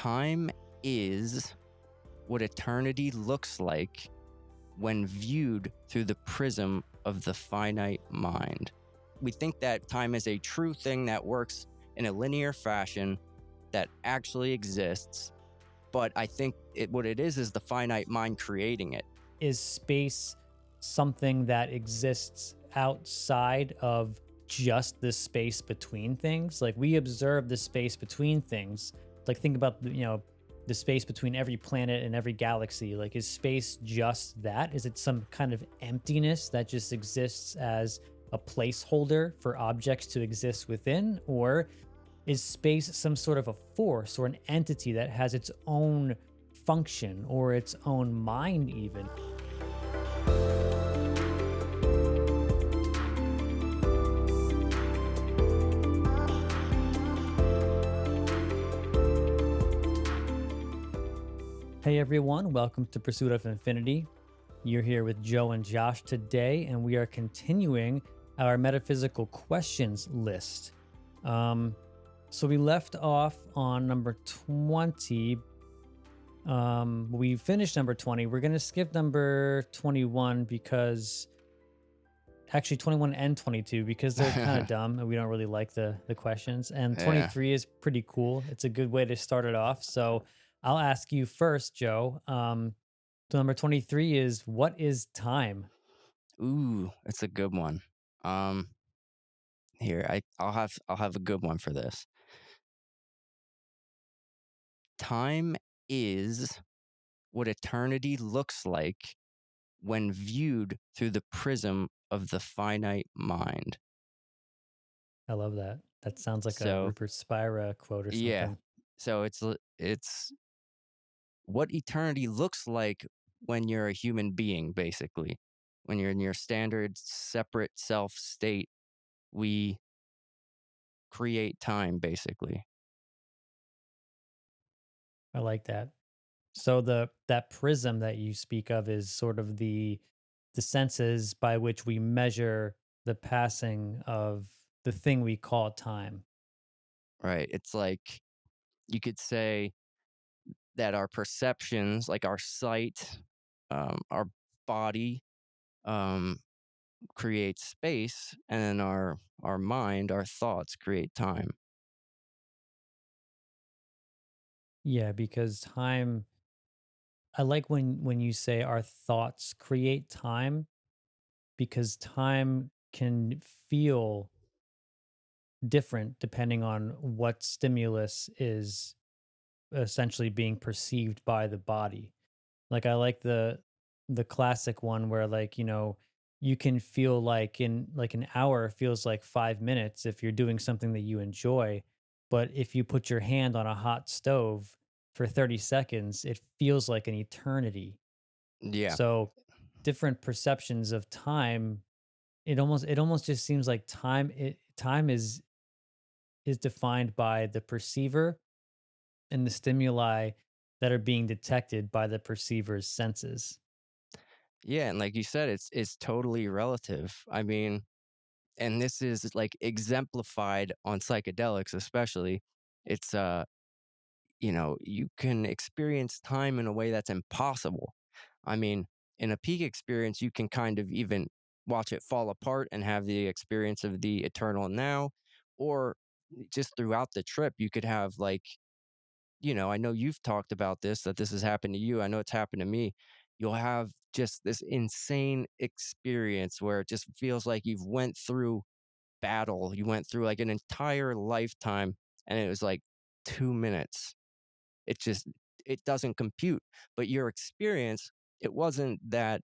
Time is what eternity looks like when viewed through the prism of the finite mind. We think that time is a true thing that works in a linear fashion that actually exists, but I think what it is the finite mind creating it. Is space something that exists outside of just the space between things? Like we observe the space between things. Like think about the space between every planet and every galaxy. Like is space just that? Is it some kind of emptiness that just exists as a placeholder for objects to exist within? Or is space some sort of a force or an entity that has its own function or its own mind even? Hey everyone, welcome to Pursuit of Infinity. You're here with Joe and Josh today, and we are continuing our metaphysical questions list. So we left off on number 20. We finished number 20. We're going to skip number 21 because actually 21 and 22 because they're kind of dumb and we don't really like the questions. And Yeah. 23 is pretty cool. It's a good way to start it off. So I'll ask you first, Joe. So number 23 is, what is time? Ooh, that's a good one. Um, I'll have a good one for this. Time is what eternity looks like when viewed through the prism of the finite mind. I love that. That sounds like a So, Rupert Spira quote or yeah. something. So it's what eternity looks like when you're a human being, basically. When you're in your standard separate self state, we create time, basically. I like that. So that prism that you speak of is sort of the senses by which we measure the passing of the thing we call time. Right? It's like you could say that our perceptions, like our sight, our body, um, creates space, and then our mind, our thoughts create time. Yeah, because time, I like when you say our thoughts create time because time can feel different depending on what stimulus is essentially being perceived by the body. Like I like the classic one where you can feel like in like an hour feels like 5 minutes if you're doing something that you enjoy, but if you put your hand on a hot stove for 30 seconds, it feels like an eternity. Yeah. So different perceptions of time, it almost just seems like time is defined by the perceiver and the stimuli that are being detected by the perceiver's senses. Yeah, and like you said, it's totally relative. I mean, and this is like exemplified on psychedelics especially. It's you can experience time in a way that's impossible. I mean, in a peak experience, you can kind of even watch it fall apart and have the experience of the eternal now, or just throughout the trip, you could have like, I know you've talked about this, that this has happened to you. I know it's happened to me. You'll have just this insane experience where it just feels like you've went through battle. You went through like an entire lifetime, and it was like 2 minutes. It just it doesn't compute. But your experience, it wasn't that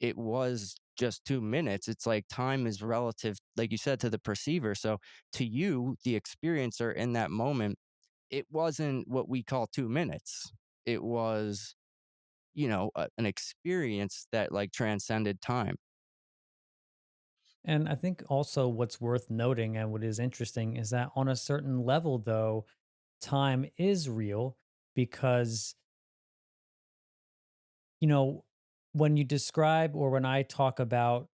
it was just 2 minutes. It's like time is relative, like you said, to the perceiver. So to you, the experiencer in that moment, it wasn't what we call 2 minutes. It was, an experience that like transcended time. And I think also what's worth noting and what is interesting is that on a certain level, though, time is real because, you know, when you describe or when I talk about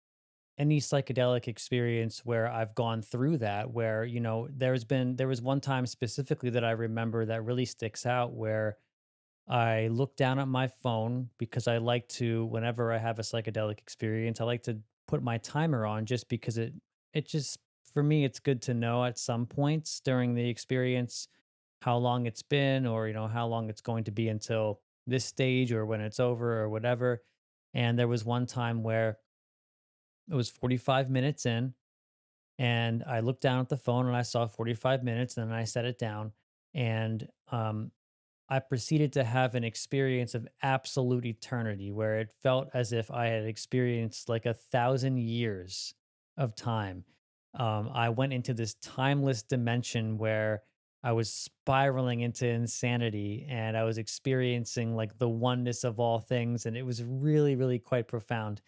any psychedelic experience where I've gone through that, where, there was one time specifically that I remember that really sticks out where I look down at my phone because I like to, whenever I have a psychedelic experience, I like to put my timer on just because it just, for me, it's good to know at some points during the experience how long it's been, or, how long it's going to be until this stage or when it's over or whatever. And there was one time where it was 45 minutes in, and I looked down at the phone and I saw 45 minutes, and then I set it down. And I proceeded to have an experience of absolute eternity where it felt as if I had experienced like 1,000 years of time. I went into this timeless dimension where I was spiraling into insanity, and I was experiencing like the oneness of all things. And it was really, really quite profound.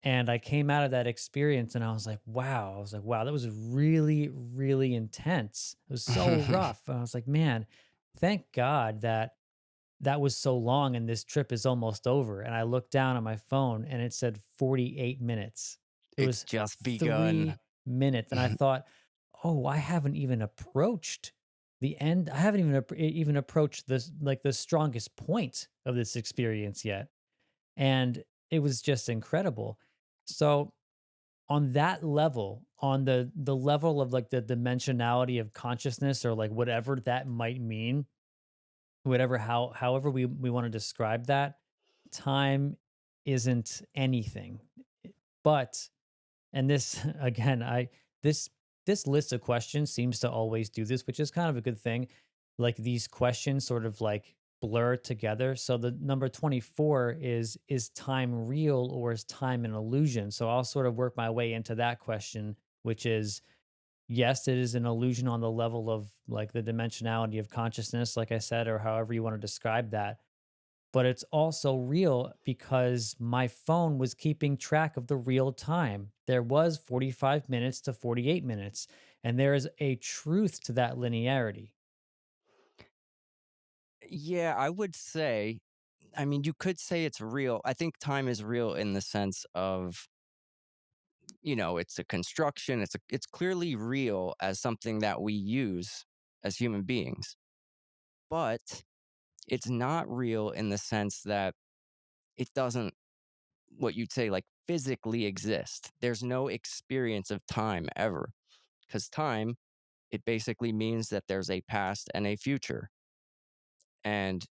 And I came out of that experience and I was like, wow. I was like, wow, that was really, really intense. It was so rough. And I was like, man, thank God that that was so long and this trip is almost over. And I looked down at my phone and it said 48 minutes. It It's was just begun. 3 minutes. And I thought, oh, I haven't even approached the end. I haven't even approached this, like the strongest point of this experience yet. And it was just incredible. So on that level, on the level of like the dimensionality of consciousness, or like whatever that might mean, however we want to describe that, time isn't anything. But, and this again, I this this list of questions seems to always do this, which is kind of a good thing. Like these questions sort of like blur together. So the number 24 is time real or is time an illusion? So I'll sort of work my way into that question, which is, yes, it is an illusion on the level of like the dimensionality of consciousness, like I said, or however you want to describe that. But it's also real because my phone was keeping track of the real time. There was 45 minutes to 48 minutes, and there is a truth to that linearity. Yeah, I would say, I mean, you could say it's real. I think time is real in the sense of, it's a construction. It's clearly real as something that we use as human beings. But it's not real in the sense that it doesn't, what you'd say, like physically exist. There's no experience of time ever, because time, it basically means that there's a past and a future. And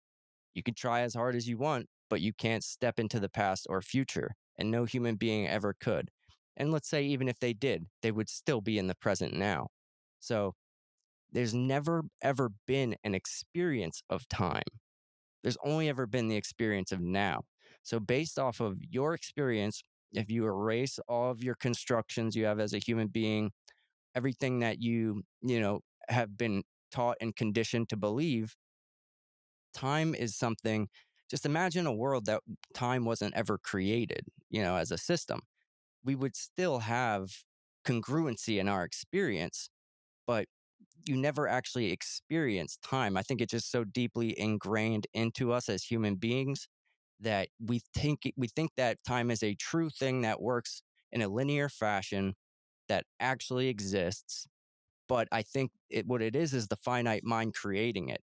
you can try as hard as you want, but you can't step into the past or future. And no human being ever could. And let's say, even if they did, they would still be in the present now. So there's never, ever been an experience of time. There's only ever been the experience of now. So, based off of your experience, if you erase all of your constructions you have as a human being, everything that have been taught and conditioned to believe, time is something. Just imagine a world that time wasn't ever created, as a system. We would still have congruency in our experience, but you never actually experience time. I think it's just so deeply ingrained into us as human beings that we think that time is a true thing that works in a linear fashion that actually exists. But I think what it is the finite mind creating it.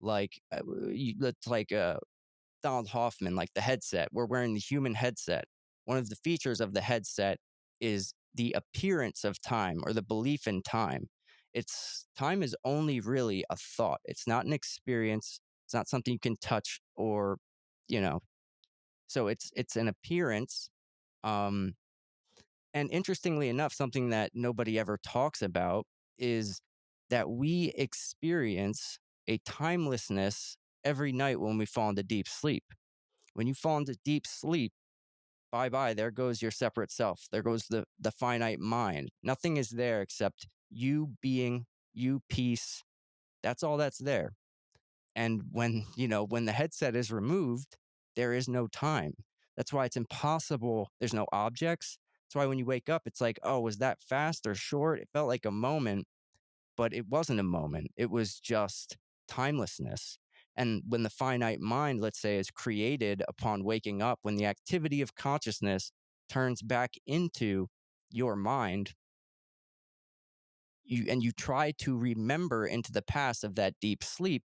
Like it's like Donald Hoffman, like the headset. We're wearing the human headset. One of the features of the headset is the appearance of time or the belief in time. It's time is only really a thought. It's not an experience. It's not something you can touch or, you know. So it's an appearance. Um, and interestingly enough, something that nobody ever talks about is that we experience a timelessness every night when we fall into deep sleep. When you fall into deep sleep, bye bye, there goes your separate self. There goes the finite mind. Nothing is there except you being, you peace. That's all that's there. And when the headset is removed, there is no time. That's why it's impossible. There's no objects. That's why when you wake up, it's like, oh, was that fast or short? It felt like a moment, but it wasn't a moment. It was just timelessness. And when the finite mind, let's say, is created upon waking up, when the activity of consciousness turns back into your mind, you try to remember into the past of that deep sleep,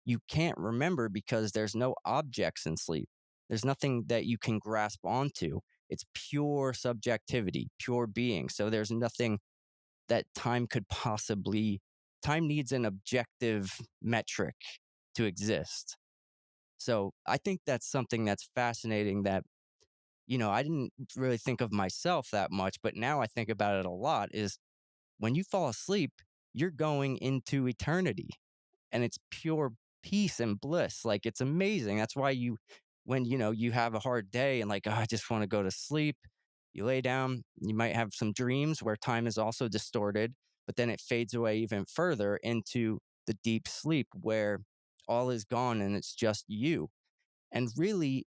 you can't remember because there's no objects in sleep. There's nothing that you can grasp onto. It's pure subjectivity, pure being. So there's nothing that time could possibly, time needs an objective metric to exist. So I think that's something that's fascinating that, I didn't really think of myself that much, but now I think about it a lot is when you fall asleep, you're going into eternity and it's pure peace and bliss. Like it's amazing. That's why when you have a hard day and like, "Oh, I just want to go to sleep," you lay down, you might have some dreams where time is also distorted, but then it fades away even further into the deep sleep where all is gone and it's just you. And really,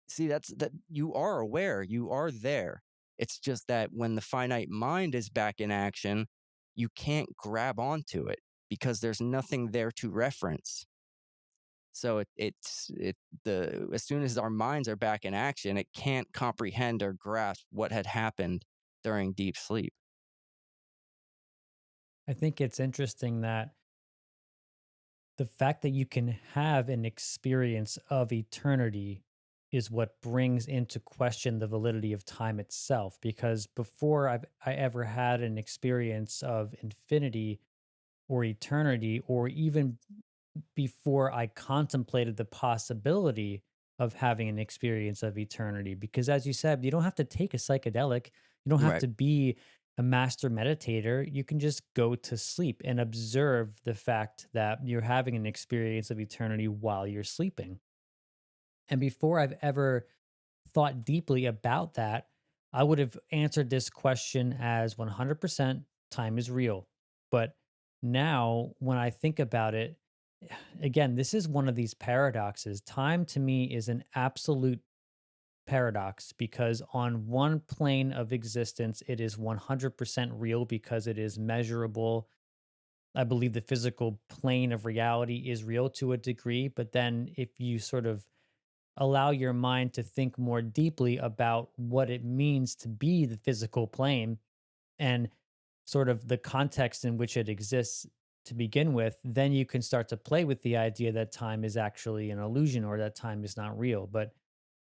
see, that you are aware, you are there. It's just that when the finite mind is back in action, you can't grab onto it because there's nothing there to reference. So the as soon as our minds are back in action, it can't comprehend or grasp what had happened during deep sleep. I think it's interesting that the fact that you can have an experience of eternity is what brings into question the validity of time itself. Because before I ever had an experience of infinity or eternity, or even before I contemplated the possibility of having an experience of eternity. Because as you said, you don't have to take a psychedelic, you don't have Right. to be a master meditator. You can just go to sleep and observe the fact that you're having an experience of eternity while you're sleeping. And before I've ever thought deeply about that, I would have answered this question as 100% time is real. But now, when I think about it, again, this is one of these paradoxes. Time to me is an absolute paradox because, on one plane of existence, it is 100% real because it is measurable. I believe the physical plane of reality is real to a degree. But then, if you sort of allow your mind to think more deeply about what it means to be the physical plane and sort of the context in which it exists to begin with, then you can start to play with the idea that time is actually an illusion or that time is not real. But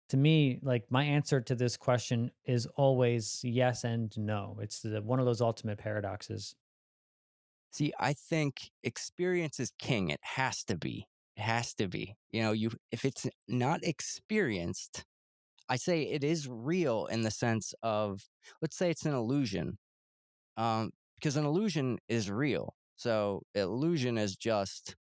to me, like my answer to this question is always yes and no. It's one of those ultimate paradoxes. See, I think experience is king. It has to be. It has to be. You if it's not experienced, I say it is real in the sense of, let's say it's an illusion, because an illusion is real. So illusion is just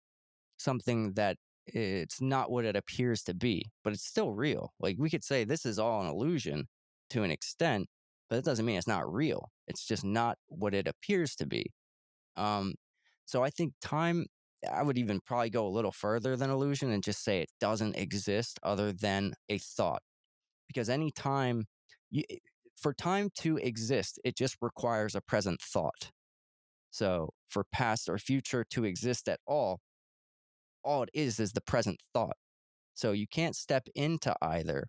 something that it's not what it appears to be, but it's still real. Like we could say this is all an illusion to an extent, but it doesn't mean it's not real. It's just not what it appears to be. Um, so I think time, I would even probably go a little further than illusion and just say it doesn't exist other than a thought. Because any time, you, for time to exist, it just requires a present thought. So for past or future to exist at all it is the present thought. So you can't step into either.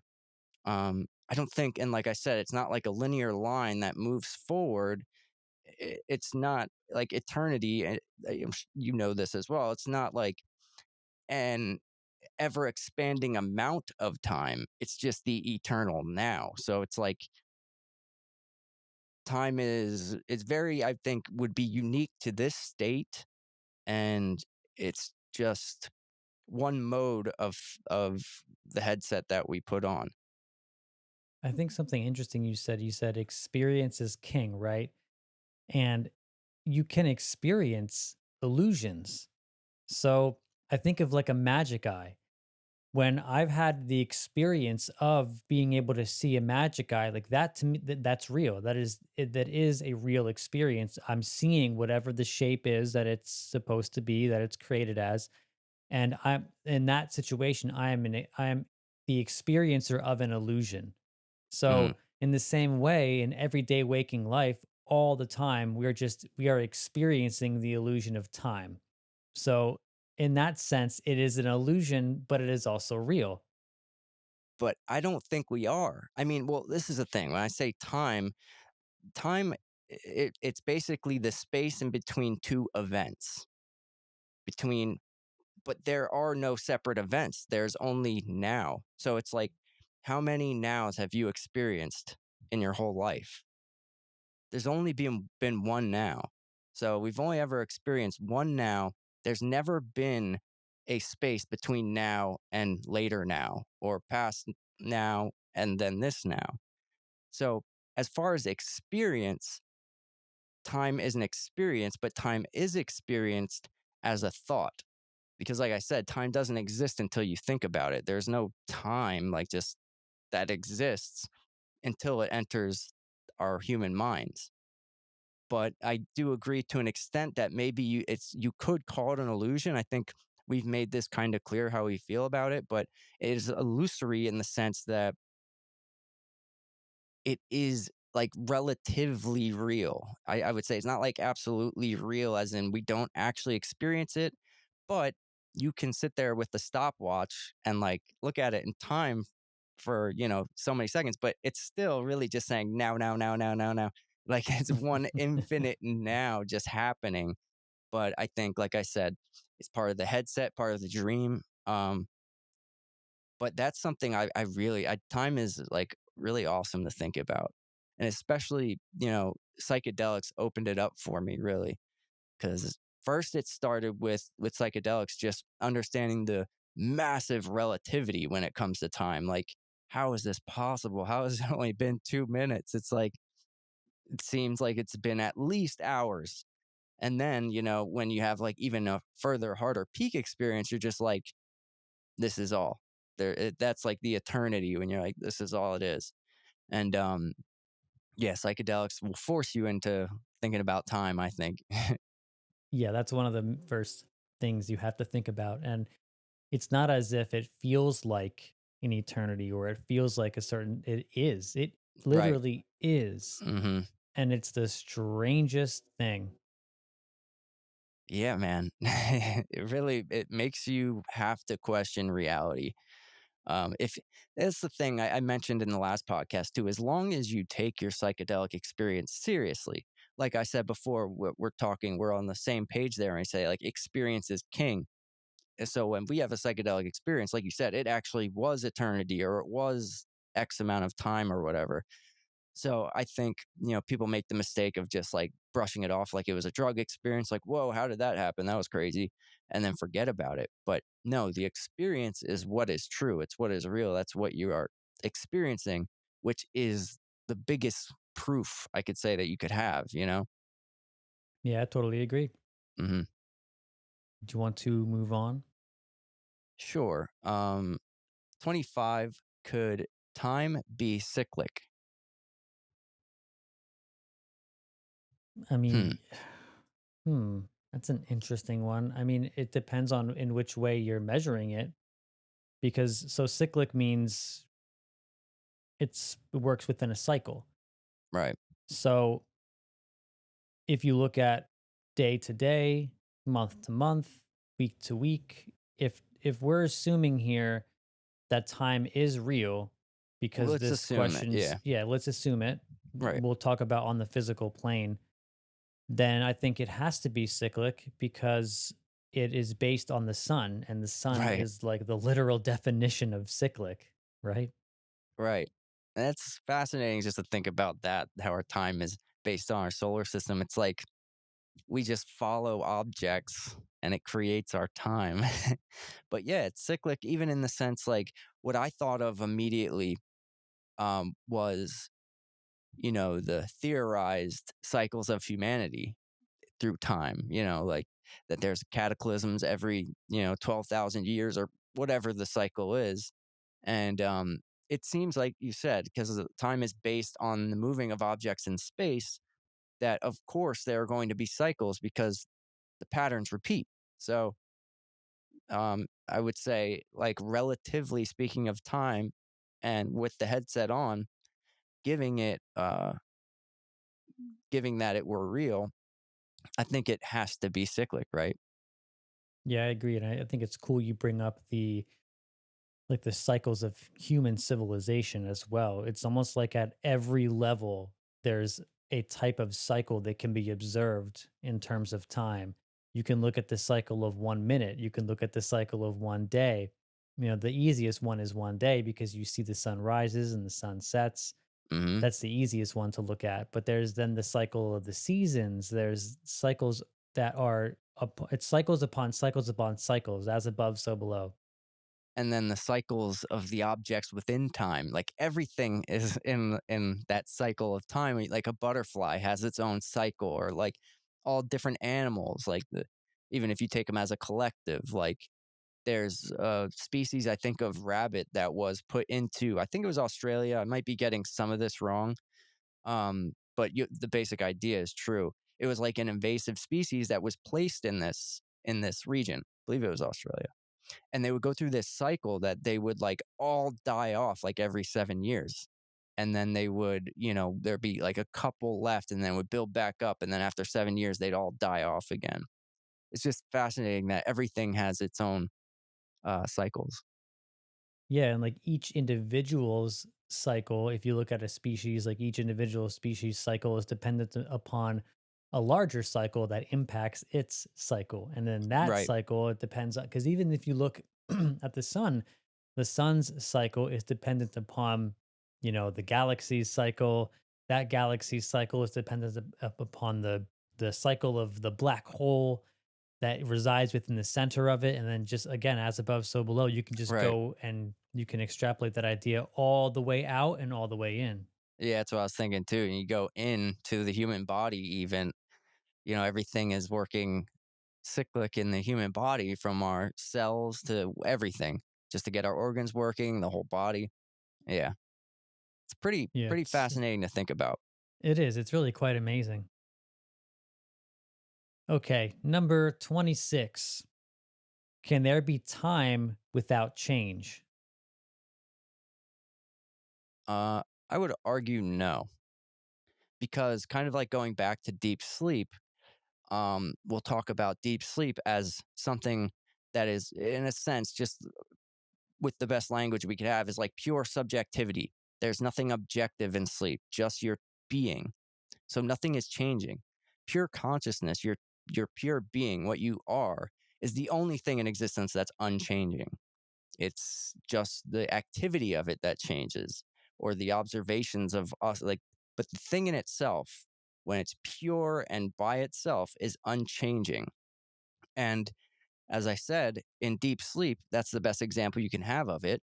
I don't think, and like I said, it's not like a linear line that moves forward. It's not like eternity. You know this as well. It's not like an ever expanding amount of time. It's just the eternal now. So it's like time is, it's very, I think, would be unique to this state, and it's just one mode of the headset that we put on. I think something interesting you said experience is king, right? And you can experience illusions. So I think of like a magic eye. When I've had the experience of being able to see a magic eye, like that to me, that's real. That is a real experience. I'm seeing whatever the shape is that it's supposed to be, that it's created as, and I'm in that situation. I am the experiencer of an illusion. Mm. So in the same way, in everyday waking life, all the time, we are experiencing the illusion of time. So in that sense, it is an illusion, but it is also real. but I don't think we are. I mean, well, this is the thing. When I say time, time it's basically the space in between two events. Between But there are no separate events. There's only now. So it's like, how many nows have you experienced in your whole life? There's only been one now. So we've only ever experienced one now. There's never been a space between now and later now, or past now and then this now. So as far as experience, time isn't experience, but time is experienced as a thought. Because like I said, time doesn't exist until you think about it. There's no time like just that exists until it enters our human minds. But I do agree to an extent that maybe you could call it an illusion. I think we've made this kind of clear how we feel about it, but it is illusory in the sense that it is like relatively real. I would say it's not like absolutely real, as in we don't actually experience it, but you can sit there with the stopwatch and like look at it in time for, so many seconds, but it's still really just saying now, now, now, now, now, now. Like it's one infinite now just happening. But I think, like I said, it's part of the headset, part of the dream. But that's something time is like really awesome to think about. And especially, psychedelics opened it up for me really. Cause first it started with psychedelics, just understanding the massive relativity when it comes to time. Like, how is this possible? How has it only been 2 minutes? It's like, it seems like it's been at least hours. And then, when you have like even a further harder peak experience, you're just like, this is all that's like the eternity when you're like, this is all it is. And yeah, psychedelics will force you into thinking about time, I think. Yeah, that's one of the first things you have to think about. And it's not as if it feels like an eternity or it feels like a certain, it is. It Right. literally is. Hmm. And it's the strangest thing. Yeah, man. It makes you have to question reality. If That's the thing I mentioned in the last podcast too. As long as you take your psychedelic experience seriously, like I said before, we're on the same page there, and I say like experience is king. And so when we have a psychedelic experience, like you said, it actually was eternity, or it was X amount of time or whatever. So I think, people make the mistake of just like brushing it off like it was a drug experience, like, whoa, how did that happen? That was crazy. And then forget about it. But no, the experience is what is true. It's what is real. That's what you are experiencing, which is the biggest proof I could say that you could have. Yeah, I totally agree. Hmm. Do you want to move on? Sure. 25, could time be cyclic? I Hmm. mean, that's an interesting one. I mean, it depends on in which way you're measuring it because so cyclic means it works within a cycle. Right. So if you look at day to day, month to month, week to week, if we're assuming here that time is real because Let's this assume it. question's Yeah. yeah, let's assume it. Right. We'll talk about on the physical plane. Then I think it has to be cyclic because it is based on the sun and the sun Right. is like the literal definition of cyclic, right? Right. That's fascinating just to think about that, how our time is based on our solar system. It's like we just follow objects and it creates our time. But yeah, it's cyclic, even in the sense like what I thought of immediately was, the theorized cycles of humanity through time, like that there's cataclysms every, 12,000 years or whatever the cycle is. And it seems like you said, because the time is based on the moving of objects in space, that of course there are going to be cycles because the patterns repeat. So I would say, like, relatively speaking of time, and with the headset on, giving it, giving that it were real, I think it has to be cyclic, right? Yeah, I agree. And I think it's cool you bring up the like the cycles of human civilization as well. It's almost like at every level, there's a type of cycle that can be observed in terms of time. You can look at the cycle of 1 minute, you can look at the cycle of 1 day. The easiest one is 1 day because you see the sun rises and the sun sets. Hmm. That's the easiest one to look at. But there's then the cycle of the seasons. There's cycles that are, it's cycles upon cycles upon cycles, as above, so below. And then the cycles of the objects within time, like everything is in that cycle of time. Like a butterfly has its own cycle, or like all different animals, like even if you take them as a collective, like there's a species, I think, of rabbit that was put into, I think it was Australia. I might be getting some of this wrong, but the basic idea is true. It was like an invasive species that was placed in this region. I believe it was Australia, and they would go through this cycle that they would like all die off like every 7 years. And then they would, there'd be like a couple left, and then would build back up. And then after 7 years, they'd all die off again. It's just fascinating that everything has its own cycles. Yeah, and like each individual's cycle, if you look at a species, like each individual species cycle is dependent upon a larger cycle that impacts its cycle. And then that Right. cycle, it depends on, because even if you look at the sun's cycle is dependent upon, the galaxy's cycle. That galaxy's cycle is dependent upon the cycle of the black hole that resides within the center of it. And then just again, as above, so below, you can just Right. go and you can extrapolate that idea all the way out and all the way in. Yeah, that's what I was thinking too. And you go into the human body, even, everything is working cyclic in the human body, from our cells to everything, just to get our organs working, the whole body. Yeah. It's Yeah, pretty fascinating to think about. it is. It's really quite amazing. Okay, number 26. Can there be time without change? I would argue no, because kind of like going back to deep sleep, we'll talk about deep sleep as something that is, in a sense, just with the best language we could have, is like pure subjectivity. There's nothing objective in sleep, just your being. So nothing is changing. Pure consciousness, your pure being, what you are, is the only thing in existence that's unchanging. It's just the activity of it that changes, or the observations of us. Like, but the thing in itself, when it's pure and by itself, is unchanging. And as I said, in deep sleep, that's the best example you can have of it.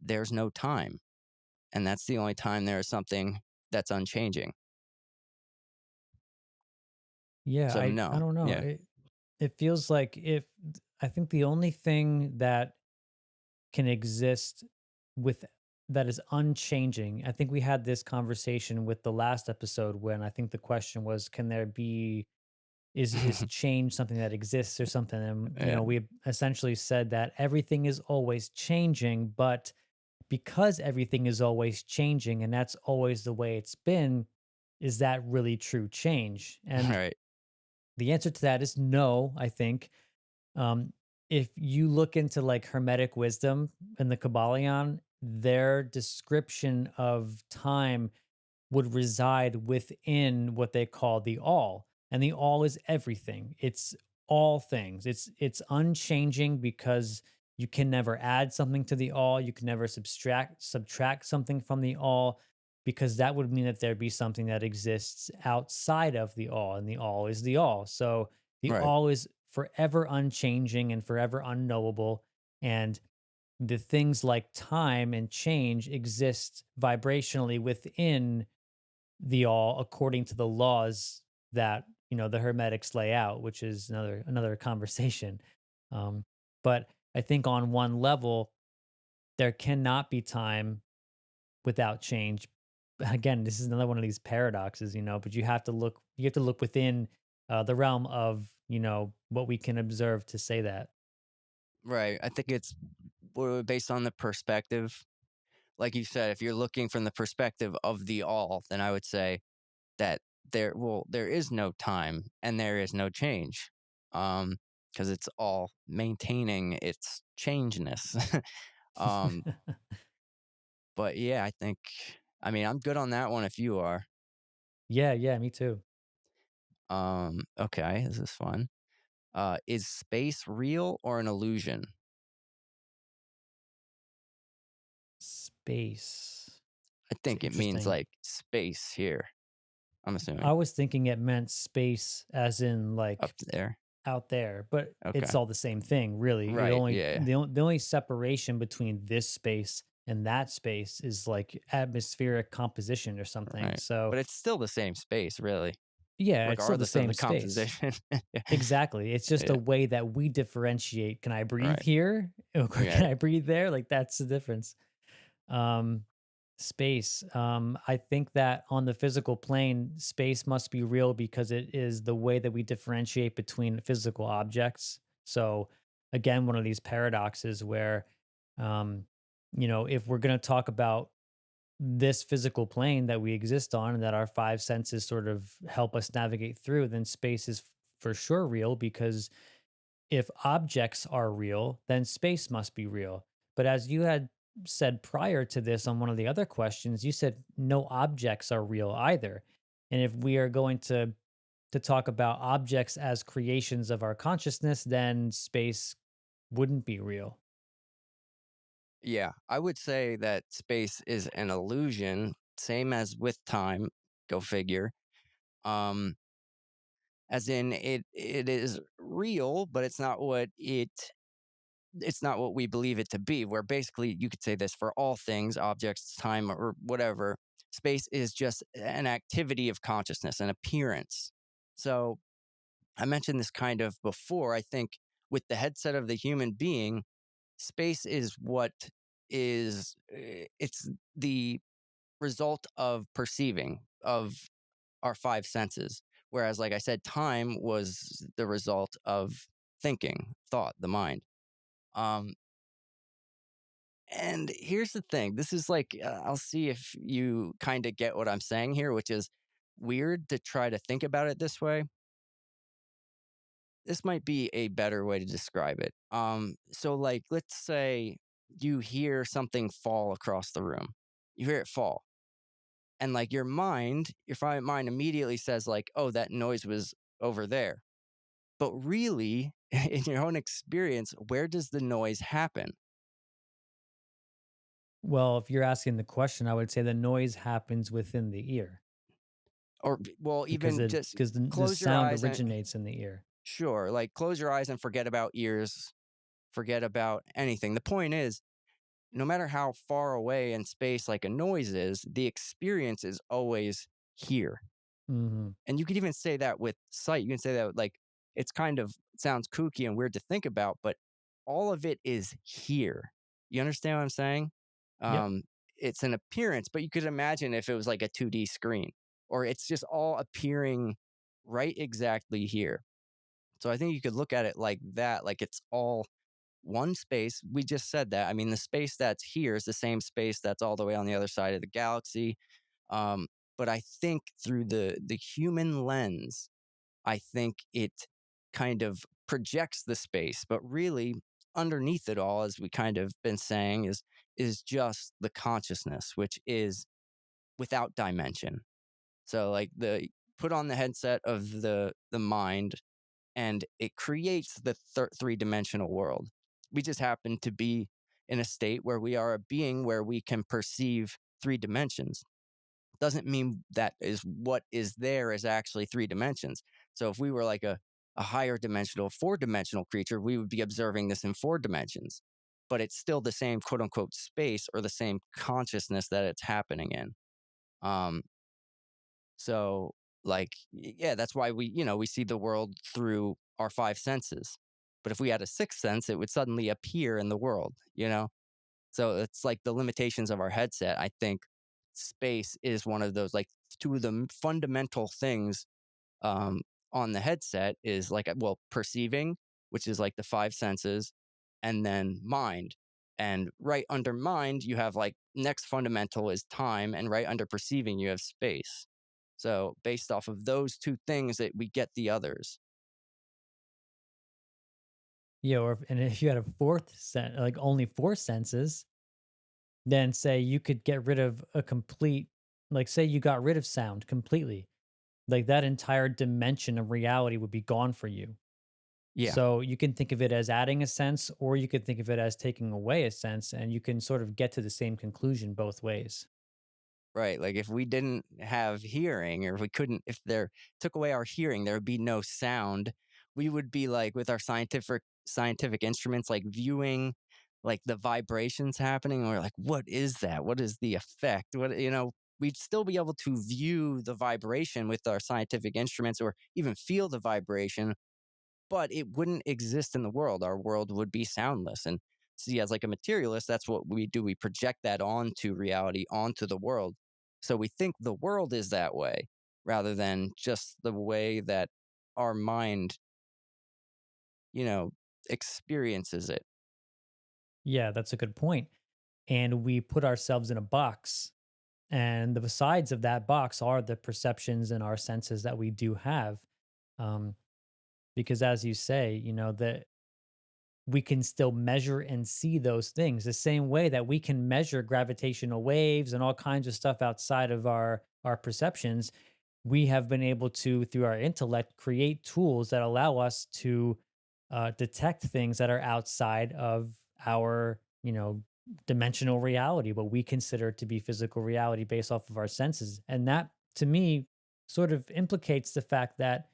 There's no time. And that's the only time there is something that's unchanging. Yeah, So I no. don't know. Yeah. It feels like if I think the only thing that can exist with that is unchanging. I think we had this conversation with the last episode when I think the question was, can there be is change something that exists or something? And Yeah. we essentially said that everything is always changing, but because everything is always changing and that's always the way it's been, is that really true change? And Right. the answer to that is no, I think. um, if you look into like Hermetic wisdom and the Kabbalion, their description of time would reside within what they call the all. And the all is everything. It's all things. It's unchanging because you can never add something to the all. You can never subtract something from the all, because that would mean that there be something that exists outside of the all, and the all is the all. So the Right. all is forever unchanging and forever unknowable. And the things like time and change exist vibrationally within the all according to the laws that the hermetics lay out, which is another conversation. um, but I think on one level there cannot be time without change. Again, this is another one of these paradoxes, but you have to look within the realm of what we can observe to say that. Right. I think it's based on the perspective. Like you said, if you're looking from the perspective of the all, then I would say that there is no time and there is no change. Because it's all maintaining its changeness. Um, but yeah, I mean, I'm good on that one if you are. Yeah, yeah, me too. Okay, this is fun. Is space real or an illusion? Space. I It's think it means interesting. like space here. I'm I assuming was thinking it meant space as in up like there. out there, but it's Okay. all the same thing, really. It Right. only Yeah. Yeah. the only separation between this space and that space is like atmospheric composition or something. Right. So But it's still the same space, really, yeah, it's still the regardless of same the space. composition. Yeah. Exactly. It's just Yeah. a way that we differentiate. Can I breathe Right. here? Or can Right. I breathe there? Like that's the difference. Um, Space. I think that on the physical plane, space must be real because it is the way that we differentiate between physical objects. So, again, one of these paradoxes where, um, if we're going to talk about this physical plane that we exist on and that our five senses sort of help us navigate through, then space is for sure real because if objects are real, then space must be real. But as you had said prior to this on one of the other questions, you said no objects are real either. And if we are going to talk about objects as creations of our consciousness, then space wouldn't be real. Yeah. I would say that space is an illusion, same as with time. Go figure. Um, as in it is real, but it's not what we believe it to be. Where basically you could say this for all things, objects, time, or whatever. Space is just an activity of consciousness, an appearance. So I mentioned this kind of before. I think with the headset of the human being, space is what it's the result of perceiving of our five senses. Whereas, like I said, time was the result of thinking, thought, the mind. Um, and here's the thing, this is like, I'll see if you kind of get what I'm saying here, which is weird to try to think about it this way. This might be a better way to describe it. So like let's say you hear something fall across the room. You hear it fall. And like your mind immediately says like, "Oh, that noise was over there." But really, in your own experience, where does the noise happen? Well, if you're asking the question, I would say the noise happens within the ear Or well, because even just the close your sound eyes and originates in the ear. sure, like close your eyes and forget about ears, forget about anything. The point is, no matter how far away in space like a noise is, the experience is always here. Hmm. And you could even say that with sight. You can say that with, like it's kind of sounds kooky and weird to think about, but all of it is here. You understand what I'm saying? Yep. Um, it's an appearance, but you could imagine if it was like a 2D screen, or it's just all appearing right exactly here. So I think you could look at it like that, like it's all one space. We just said that. I mean, the space that's here is the same space that's all the way on the other side of the galaxy. Um, but I think through the human lens, I think it kind of projects the space, but really underneath it all, as we kind of been saying, is just the consciousness, which is without dimension. So like the put on the headset of the mind and it creates the three-dimensional world. We just happen to be in a state where we are a being where we can perceive three dimensions. Doesn't mean that is what is there is actually three dimensions. So if we were like a higher dimensional, four-dimensional creature, we would be observing this in four dimensions. But it's still the same quote unquote space or the same consciousness that it's happening in. Um, so yeah, that's why we see the world through our five senses. But if we had a sixth sense, it would suddenly appear in the world. So it's like the limitations of our headset. I think space is one of those like two of the fundamental things um on the headset is like well, perceiving, which is like the five senses, and then mind. And right under mind, you have like next fundamental is time, and right under perceiving, you have space. So based off of those two things that we get the others. Yeah, or and if you had a fourth sense, like only four senses, then say you could get rid of a complete, like say you got rid of sound completely, like that entire dimension of reality would be gone for you. Yeah. So you can think of it as adding a sense, or you could think of it as taking away a sense, and you can sort of get to the same conclusion both ways. Right, like, if we didn't have hearing or if we couldn't if there took away our hearing, there would be no sound. We would be, like, with our scientific instruments, like, viewing, like, the vibrations happening, and we're like, "What is that? What is the effect?" We'd still be able to view the vibration with our scientific instruments or even feel the vibration, but it wouldn't exist in the world. Our world would be soundless. And see, as like a materialist, that's what we do. We project that onto reality, onto the world. So we think the world is that way rather than just the way that our mind, you know, experiences it. Yeah, that's a good point. And we put ourselves in a box, and the sides of that box are the perceptions and our senses that we do have. Um, because as you say, that we can still measure and see those things the same way that we can measure gravitational waves and all kinds of stuff outside of our perceptions. We have been able to, through our intellect, create tools that allow us to detect things that are outside of our dimensional reality, what we consider to be physical reality based off of our senses. And that, to me, sort of implicates the fact that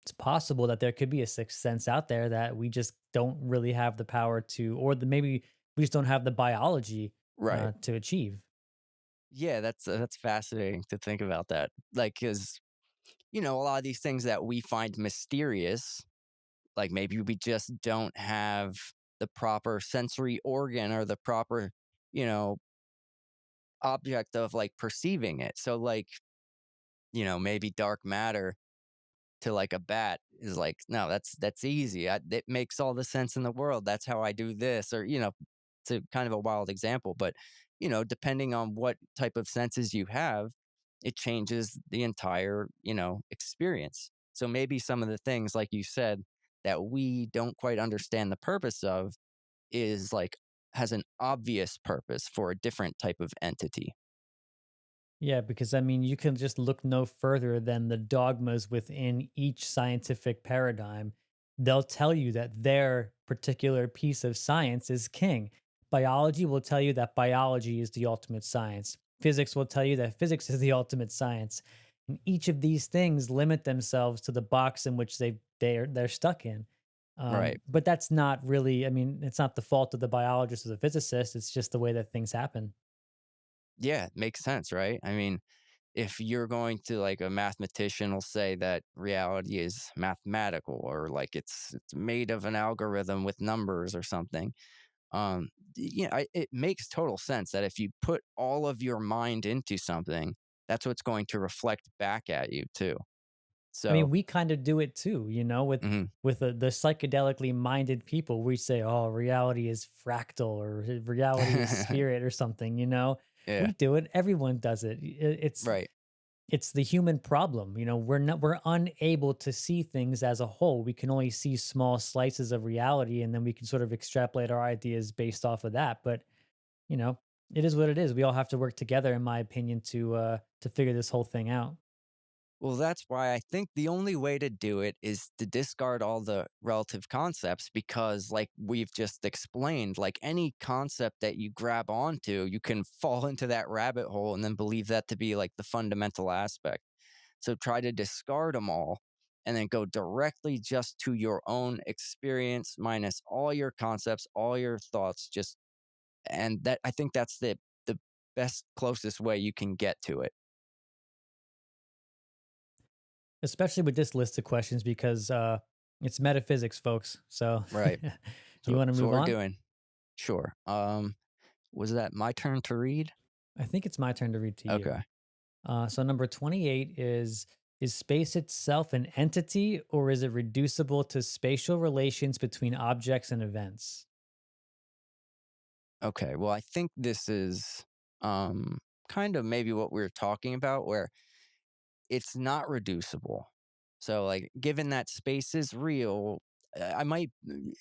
it's possible that there could be a sixth sense out there that we just don't really have the power to, or maybe we just don't have the biology Right. to achieve. Yeah, that's fascinating to think about that. Like, because a lot of these things that we find mysterious, like maybe we just don't have the proper sensory organ or the proper, you know, object of like perceiving it. So like, maybe dark matter to like a bat is like, no, that's easy. It makes all the sense in the world. That's how I do this, or it's a kind of a wild example, but depending on what type of senses you have, it changes the entire experience. So maybe some of the things, like you said, that we don't quite understand the purpose of is like has an obvious purpose for a different type of entity. Yeah, because I mean, you can just look no further than the dogmas within each scientific paradigm. They'll tell you that their particular piece of science is king. Biology will tell you that biology is the ultimate science. Physics will tell you that physics is the ultimate science. And each of these things limit themselves to the box in which they're stuck in. Right. But that's not really. I mean, it's not the fault of the biologist or the physicist. It's just the way that things happen. Yeah, makes sense, right? I mean, if you're going to like a mathematician will say that reality is mathematical or like it's made of an algorithm with numbers or something. It makes total sense that if you put all of your mind into something, that's what's going to reflect back at you too. I mean, So, we kind of do it too, mhm. with the psychedelically minded people. We say, "Oh, reality is fractal," or "Reality is spirit," or something. Yeah, We do it. Everyone does it. right. It's the human problem. We're unable to see things as a whole. We can only see small slices of reality, and then we can sort of extrapolate our ideas based off of that. But you know, it is what it is. We all have to work together, in my opinion, to figure this whole thing out. Well, that's why I think the only way to do it is to discard all the relative concepts because, like we've just explained, like any concept that you grab onto, you can fall into that rabbit hole and then believe that to be like the fundamental aspect. So try to discard them all and then go directly just to your own experience minus all your concepts, all your thoughts, and that I think that's the best closest way you can get to it. Especially with this list of questions because it's metaphysics, folks. So Right. you So want to so move what we're on? doing. Sure. Was that my turn to read? I think it's my turn to read to you. Okay. So number 28 is space itself an entity, or is it reducible to spatial relations between objects and events? Okay. Well, I think this is kind of maybe what we were talking about where it's not reducible. So like given that space is real, I might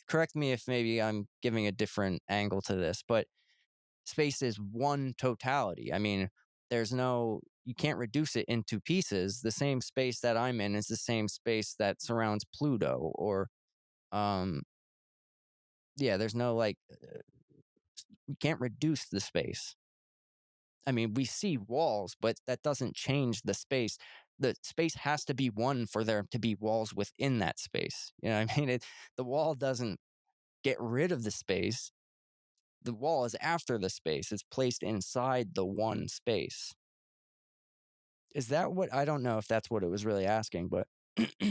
correct me if maybe I'm giving a different angle to this, but space is one totality. I mean, there's no, you can't reduce it into pieces. The same space that I'm in is the same space that surrounds Pluto, or, um, yeah, there's no like, you can't reduce the space. I mean, we see walls, but that doesn't change the space. The space has to be one for there to be walls within that space. You know what I mean? The wall doesn't get rid of the space. The wall is after the space. It's placed inside the one space. Is that what, I don't know if that's what it was really asking, but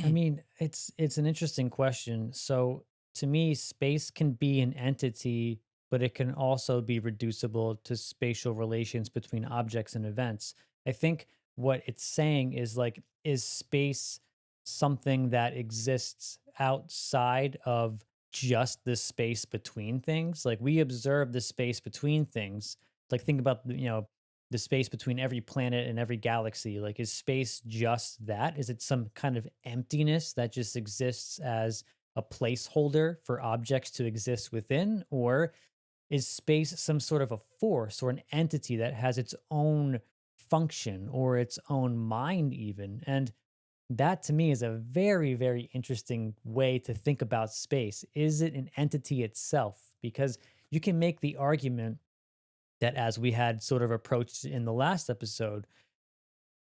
I mean, it's an interesting question. So to me, space can be an entity, but it can also be reducible to spatial relations between objects and events. I think what it's saying is like, is space something that exists outside of just the space between things? Like we observe the space between things. Like think about the space between every planet and every galaxy. Like, is space just that? Is it some kind of emptiness that just exists as a placeholder for objects to exist within? Or is space some sort of a force or an entity that has its own function or its own mind, even? And that to me is a very, very interesting way to think about space. Is it an entity itself? Because you can make the argument that, as we had sort of approached in the last episode,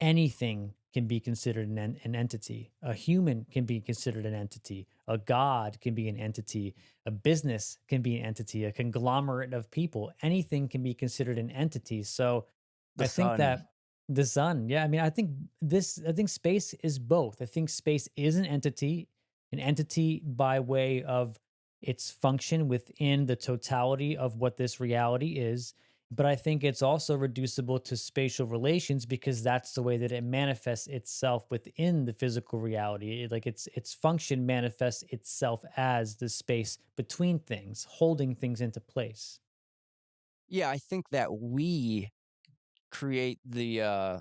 anything can be considered an entity. A human can be considered an entity. A god can be an entity. A business can be an entity. A conglomerate of people. Anything can be considered an entity. So the I think sun. that the sun, yeah, I mean, I think space is both. I think space is an entity by way of its function within the totality of what this reality is, but I think it's also reducible to spatial relations because that's the way that it manifests itself within the physical reality. Like its function manifests itself as the space between things, holding things into place. Yeah, I think that we create the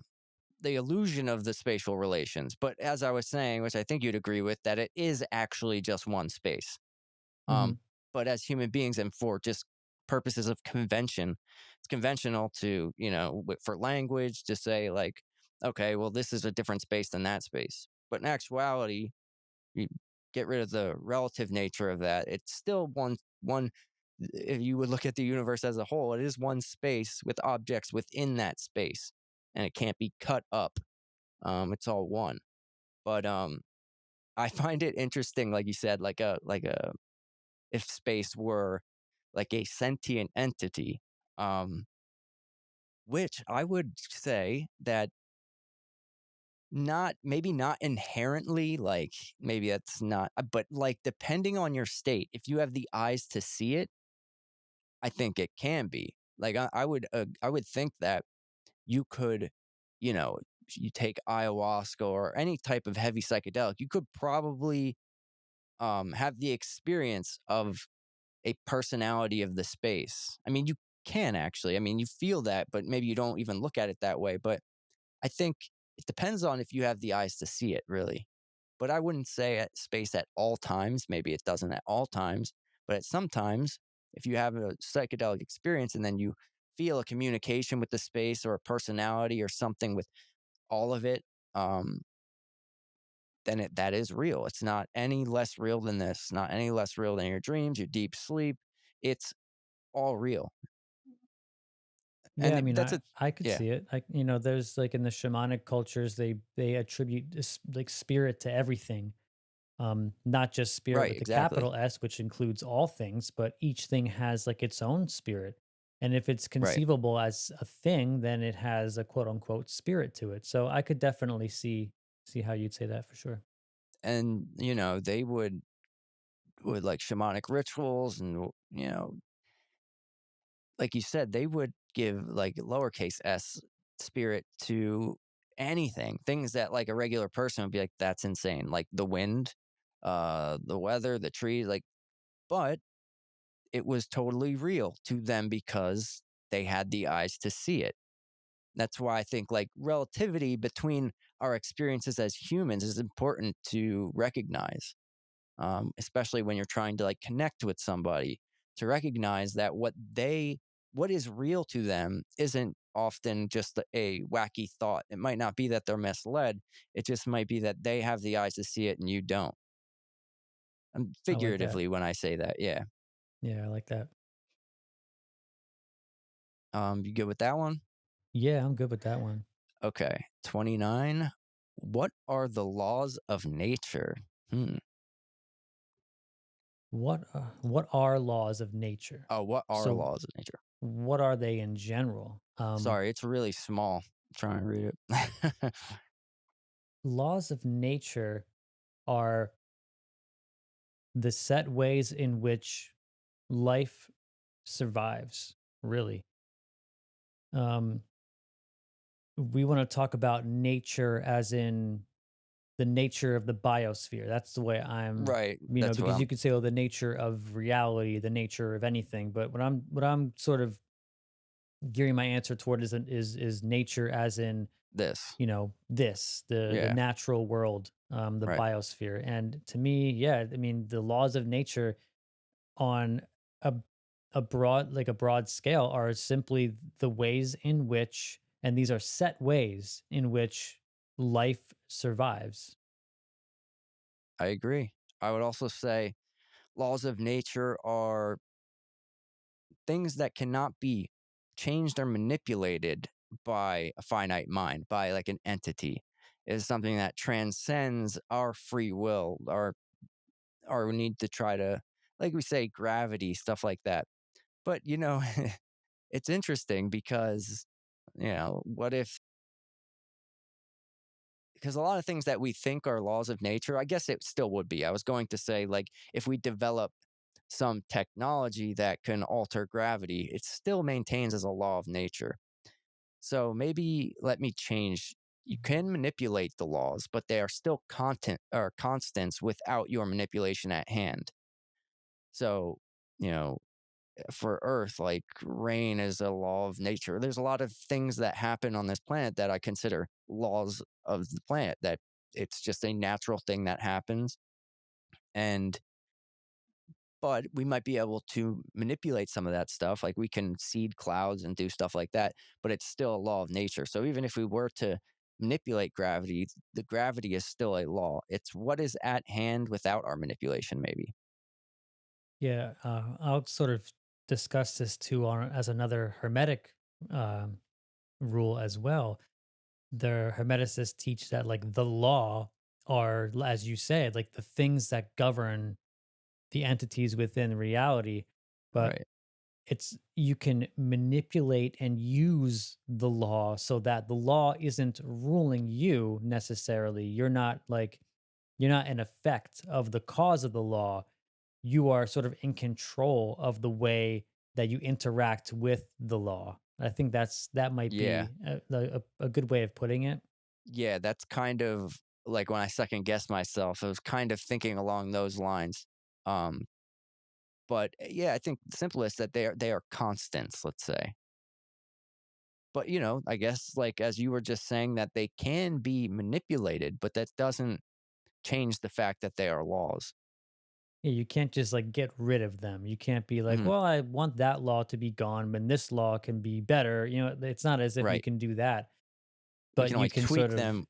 illusion of the spatial relations. But as I was saying, which I think you'd agree with, that it is actually just one space. Um, Hmm. but as human beings and for just purposes of convention, it's conventional to, for language to say, like, okay, well, this is a different space than that space. But in actuality, you get rid of the relative nature of that. It's still one. If you would look at the universe as a whole, it is one space with objects within that space, and it can't be cut up. It's all one. But I find it interesting, like you said, like a if space were like a sentient entity, um, which I would say that not, maybe not inherently, like maybe that's not, but like depending on your state, if you have the eyes to see it, I think it can be. Like I would think that you could, you know, you take ayahuasca or any type of heavy psychedelic, you could probably have the experience of a personality of the space. I mean, you can actually. I mean, you feel that, but maybe you don't even look at it that way. But I think it depends on if you have the eyes to see it, really. But I wouldn't say at space at all times. Maybe it doesn't at all times, but at some times, if you have a psychedelic experience and then you feel a communication with the space or a personality or something with all of it, um, then that is real. It's not any less real than this, not any less real than your dreams, your deep sleep. It's all real. Yeah, And I mean, that's a, I could yeah, see it. Like, there's like in the shamanic cultures, they attribute this like spirit to everything. Not just spirit right, with the exactly. capital S, which includes all things, but each thing has like its own spirit. And if it's Right. conceivable as a thing, then it has a quote unquote spirit to it. So I could definitely see how you'd say that for sure. And, they would, with like shamanic rituals and, like you said, they would give like lowercase s spirit to anything, things that like a regular person would be like, that's insane. Like the wind, the weather, the trees, like, but it was totally real to them because they had the eyes to see it. That's why I think like relativity between our experiences as humans is important to recognize. especially when you're trying to like connect with somebody, to recognize that what is real to them isn't often just a wacky thought. It might not be that they're misled. It just might be that they have the eyes to see it and you don't. I like that. Figuratively when I say that, yeah. Yeah, I like that. You good with that one? Yeah, I'm good with that one. Okay. 29. What are the laws of nature? Hmm. What are laws of nature? Oh, what are So laws of nature? what are they in general? Sorry, it's really small. Try and read it. Laws of nature are the set ways in which life survives, really. Um, we want to talk about nature as in the nature of the biosphere. That's the way Right. That's what because you I'm could say, oh, the nature of reality, the nature of anything. But what I'm sort of gearing my answer toward is nature as in, this. this, the Yeah. natural world, the Right. biosphere. And to me, yeah, I mean, the laws of nature on a a broad scale are simply the ways in which, and these are set ways in which life survives. I agree. I would also say laws of nature are things that cannot be changed or manipulated by a finite mind, by like an entity. It is something that transcends our free will, our need to try to, like we say, gravity, stuff like that. But it's interesting because, what if, because a lot of things that we think are laws of nature, I guess it still would be. I was going to say, like, if we develop some technology that can alter gravity, it still maintains as a law of nature. So maybe let me change. You can manipulate the laws, but they are still content or constants without your manipulation at hand. So, you know, for Earth, like rain is a law of nature. There's a lot of things that happen on this planet that I consider laws of the planet, that it's just a natural thing that happens. And but we might be able to manipulate some of that stuff. Like we can seed clouds and do stuff like that, but it's still a law of nature. So even if we were to manipulate gravity, the gravity is still a law. It's what is at hand without our manipulation, maybe. Yeah, I'll sort of discuss this too on as another hermetic um, rule as well. The hermeticists teach that like the law are, as you said, like the things that govern the entities within reality, but Right. it's you can manipulate and use the law so that the law isn't ruling you necessarily. You're not an effect of the cause of the law. You are sort of in control of the way that you interact with the law. I think that might Yeah. be a good way of putting it. Yeah. That's kind of like when I second guessed myself, I was kind of thinking along those lines. Um, but yeah, I think the simplest that they are constants, let's say. But I guess like as you were just saying that they can be manipulated, but that doesn't change the fact that they are laws. Yeah, you can't just like get rid of them. You can't be like, Mhm. well, I want that law to be gone, but this law can be better. It's not as if you Right. can do that, We but can you only can sort tweak of, them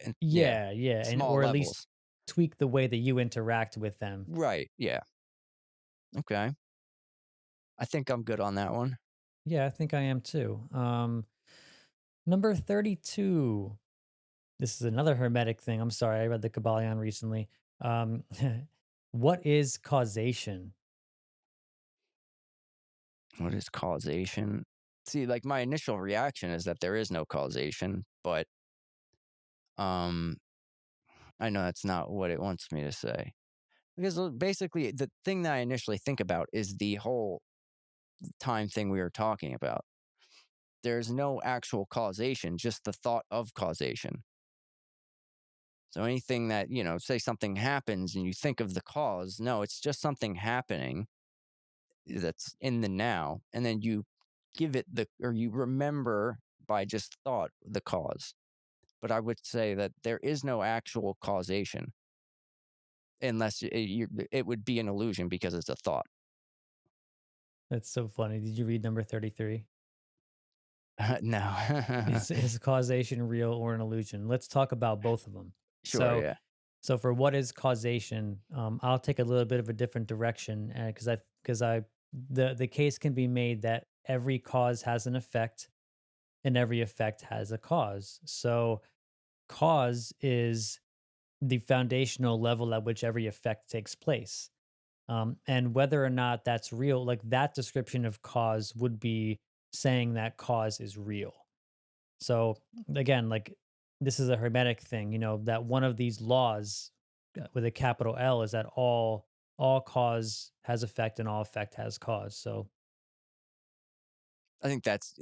and yeah, yeah, and small or at least levels. tweak the way that you interact with them. Right. Yeah. Okay. I think I'm good on that one. Yeah, I think I am too. Number 32. This is another hermetic thing. I'm sorry, I read the Kabbalion recently. Um, what is causation? What is causation? See, like my initial reaction is that there is no causation, but um I know that's not what it wants me to say. Because basically the thing that I initially think about is the whole time thing we were talking about. There's no actual causation, just the thought of causation. So anything that, say something happens and you think of the cause, no, it's just something happening that's in the now. And then you give it or you remember by just thought the cause. But I would say that there is no actual causation. unless it would be an illusion because it's a thought. That's so funny. Did you read number 33? No. Is causation real or an illusion? Let's talk about both of them. Sure, So, yeah. so for what is causation, I'll take a little bit of a different direction because I the case can be made that every cause has an effect and every effect has a cause. So, cause is the foundational level at which every effect takes place. And whether or not that's real, like that description of cause would be saying that cause is real. So again, like this is a hermetic thing, that one of these laws with a capital L is that all cause has effect and all effect has cause. So I think that's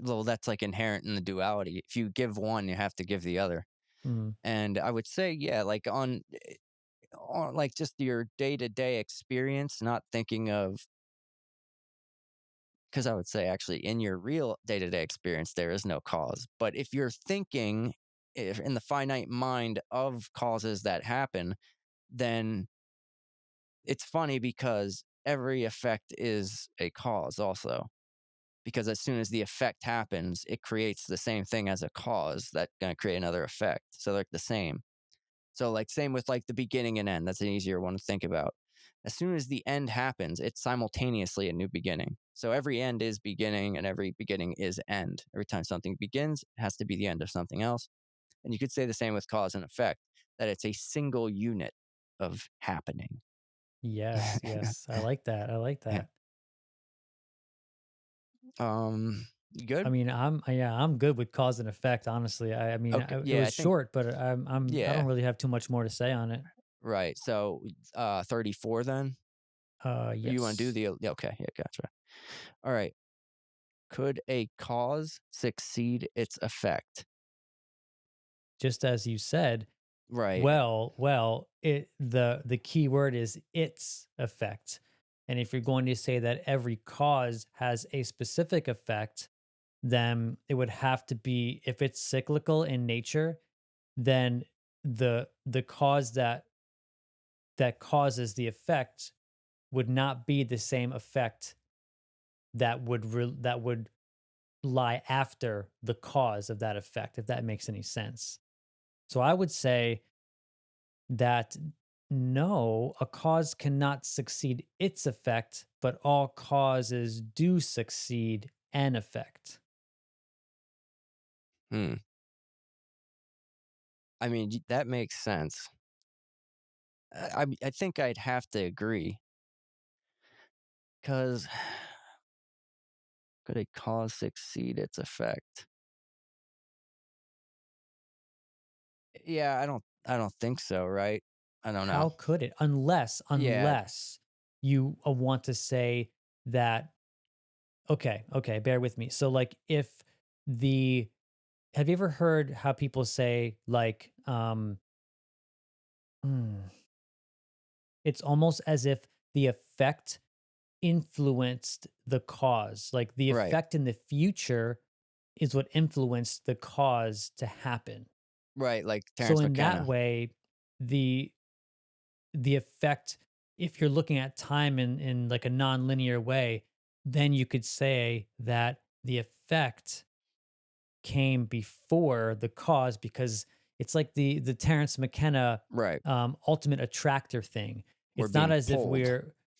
like inherent in the duality. If you give one, you have to give the other. mm, And I would say, yeah, like on like just your day-to-day experience, not thinking of, because I would say actually in your real day-to-day experience there is no cause. But if you're thinking, if in the finite mind of causes that happen, then it's funny because every effect is a cause also. Because as soon as the effect happens, it creates the same thing as a cause that's going to create another effect. So they're the same. So like same with like the beginning and end. That's an easier one to think about. As soon as the end happens, it's simultaneously a new beginning. So every end is beginning and every beginning is end. Every time something begins, it has to be the end of something else. And you could say the same with cause and effect, that it's a single unit of happening. yes, yes, I like that. I like Yeah. that. You good? Yeah, I'm good with cause and effect. Honestly, Okay. it Yeah, was I think short, but I yeah, don't really have too much more to say on it. right. So 34 then? Or you want to do Yes, the yeah, okay, yeah, gotcha. All right. Could a cause succeed its effect? just as you said. Right. The key word is its effect. And if you're going to say that every cause has a specific effect, then it would have to be, if it's cyclical in nature, then the cause that causes the effect would not be the same effect that would lie after the cause of that effect, if that makes any sense. So I would say that no, a cause cannot succeed its effect, but all causes do succeed an effect. Hmm. I mean, that makes sense. I think I'd have to agree because could a cause succeed its effect? Yeah, I don't think so, right? I don't know. How could it? Yeah, Unless you want to say that, okay, bear with me. So, like, if the, have you ever heard how people say, like, hmm, it's almost as if the effect influenced the cause. Like the right. effect in the future is what influenced the cause to happen. Right, like So Terence in that McKenna. way, the the effect, if you're looking at time in like a non-linear way, then you could say that the effect came before the cause because it's like the Terence McKenna Right. ultimate attractor thing. We're It's not being as if pulled.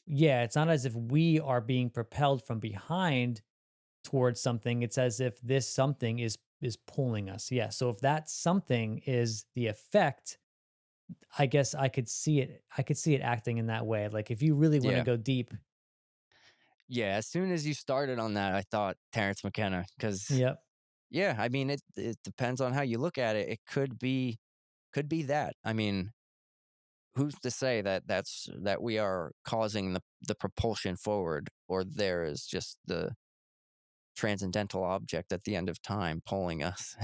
it's not as if we are being propelled from behind towards something. It's as if this something is pulling us. Yeah. So if that something is the effect, I guess I could see it. I could see it acting in that way. Like if you really want to Yeah. go deep. Yeah, as soon as you started on that, I thought Terence McKenna because Yep. yeah, I mean, it depends on how you look at it. It could be that. I mean, who's to say that that we are causing the propulsion forward, or there is just the transcendental object at the end of time pulling us?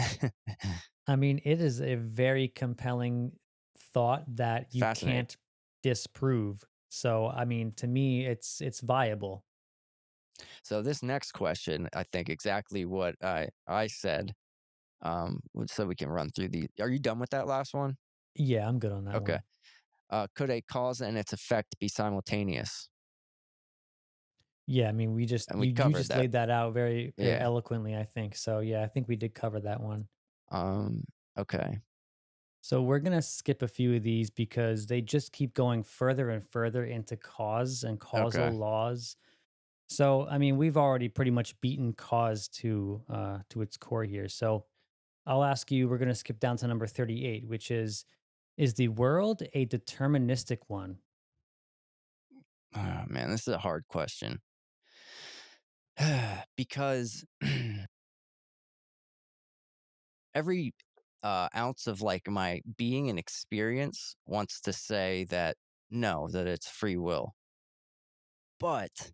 I mean, it is a very compelling thought that you Fascinating. can't disprove. So, I mean, to me, it's viable. So this next question, I think exactly what I said. So we can run through the. Are you done with that last one? Yeah, I'm good on that Okay. one. Could a cause and its effect be simultaneous? Yeah, I mean, we just And we you covered just that. laid that out very very Yeah. eloquently, I think. So yeah, I think we did cover that one. Um, okay. So we're gonna skip a few of these because they just keep going further and further into cause and Okay. causal laws. So I mean, we've already pretty much beaten cause to its core here. So I'll ask you. We're gonna skip down to number 38, which is the world a deterministic one? Oh, man, this is a hard question. Because every ounce of like my being and experience wants to say that no, that it's free will. But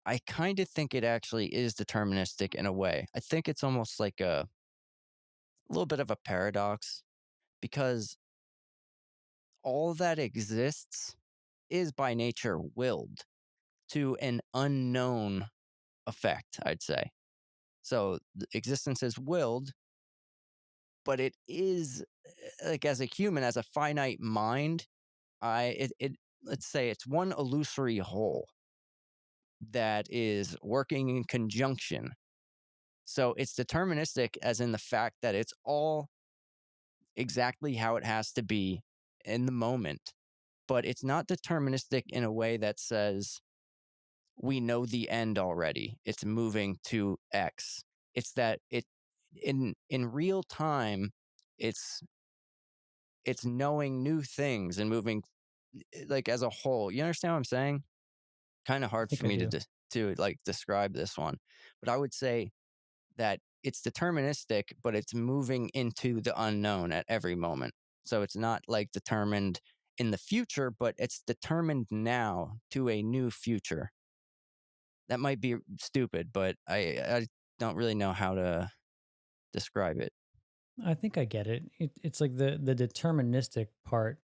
I kind of think it actually is deterministic in a way. I think it's almost like a little bit of a paradox because all that exists is by nature willed to an unknown effect, I'd say. So existence is willed, but it is like as a human, as a finite mind, it let's say it's one illusory whole that is working in conjunction. So it's deterministic as in the fact that it's all exactly how it has to be in the moment, but it's not deterministic in a way that says we know the end already. It's moving to X. It's that it in real time, it's it's knowing new things and moving like as a whole. You understand what I'm saying? Kind of I hard think for I me to do. to like describe this one, but I would say that it's deterministic, but it's moving into the unknown at every moment. So it's not like determined in the future, but it's determined now to a new future. That might be stupid, but I don't really know how to describe it. I think I get it. It's like the deterministic part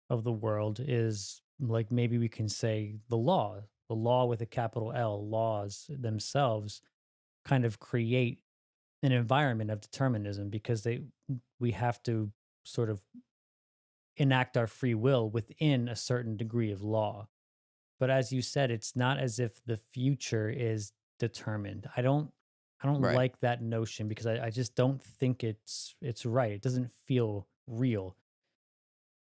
of the world is like maybe we can say the law with a capital L, laws themselves kind of create an environment of determinism because they we have to sort of enact our free will within a certain degree of law. But as you said, it's not as if the future is determined. I don't Right, like that notion because I just don't think it's right. It doesn't feel real.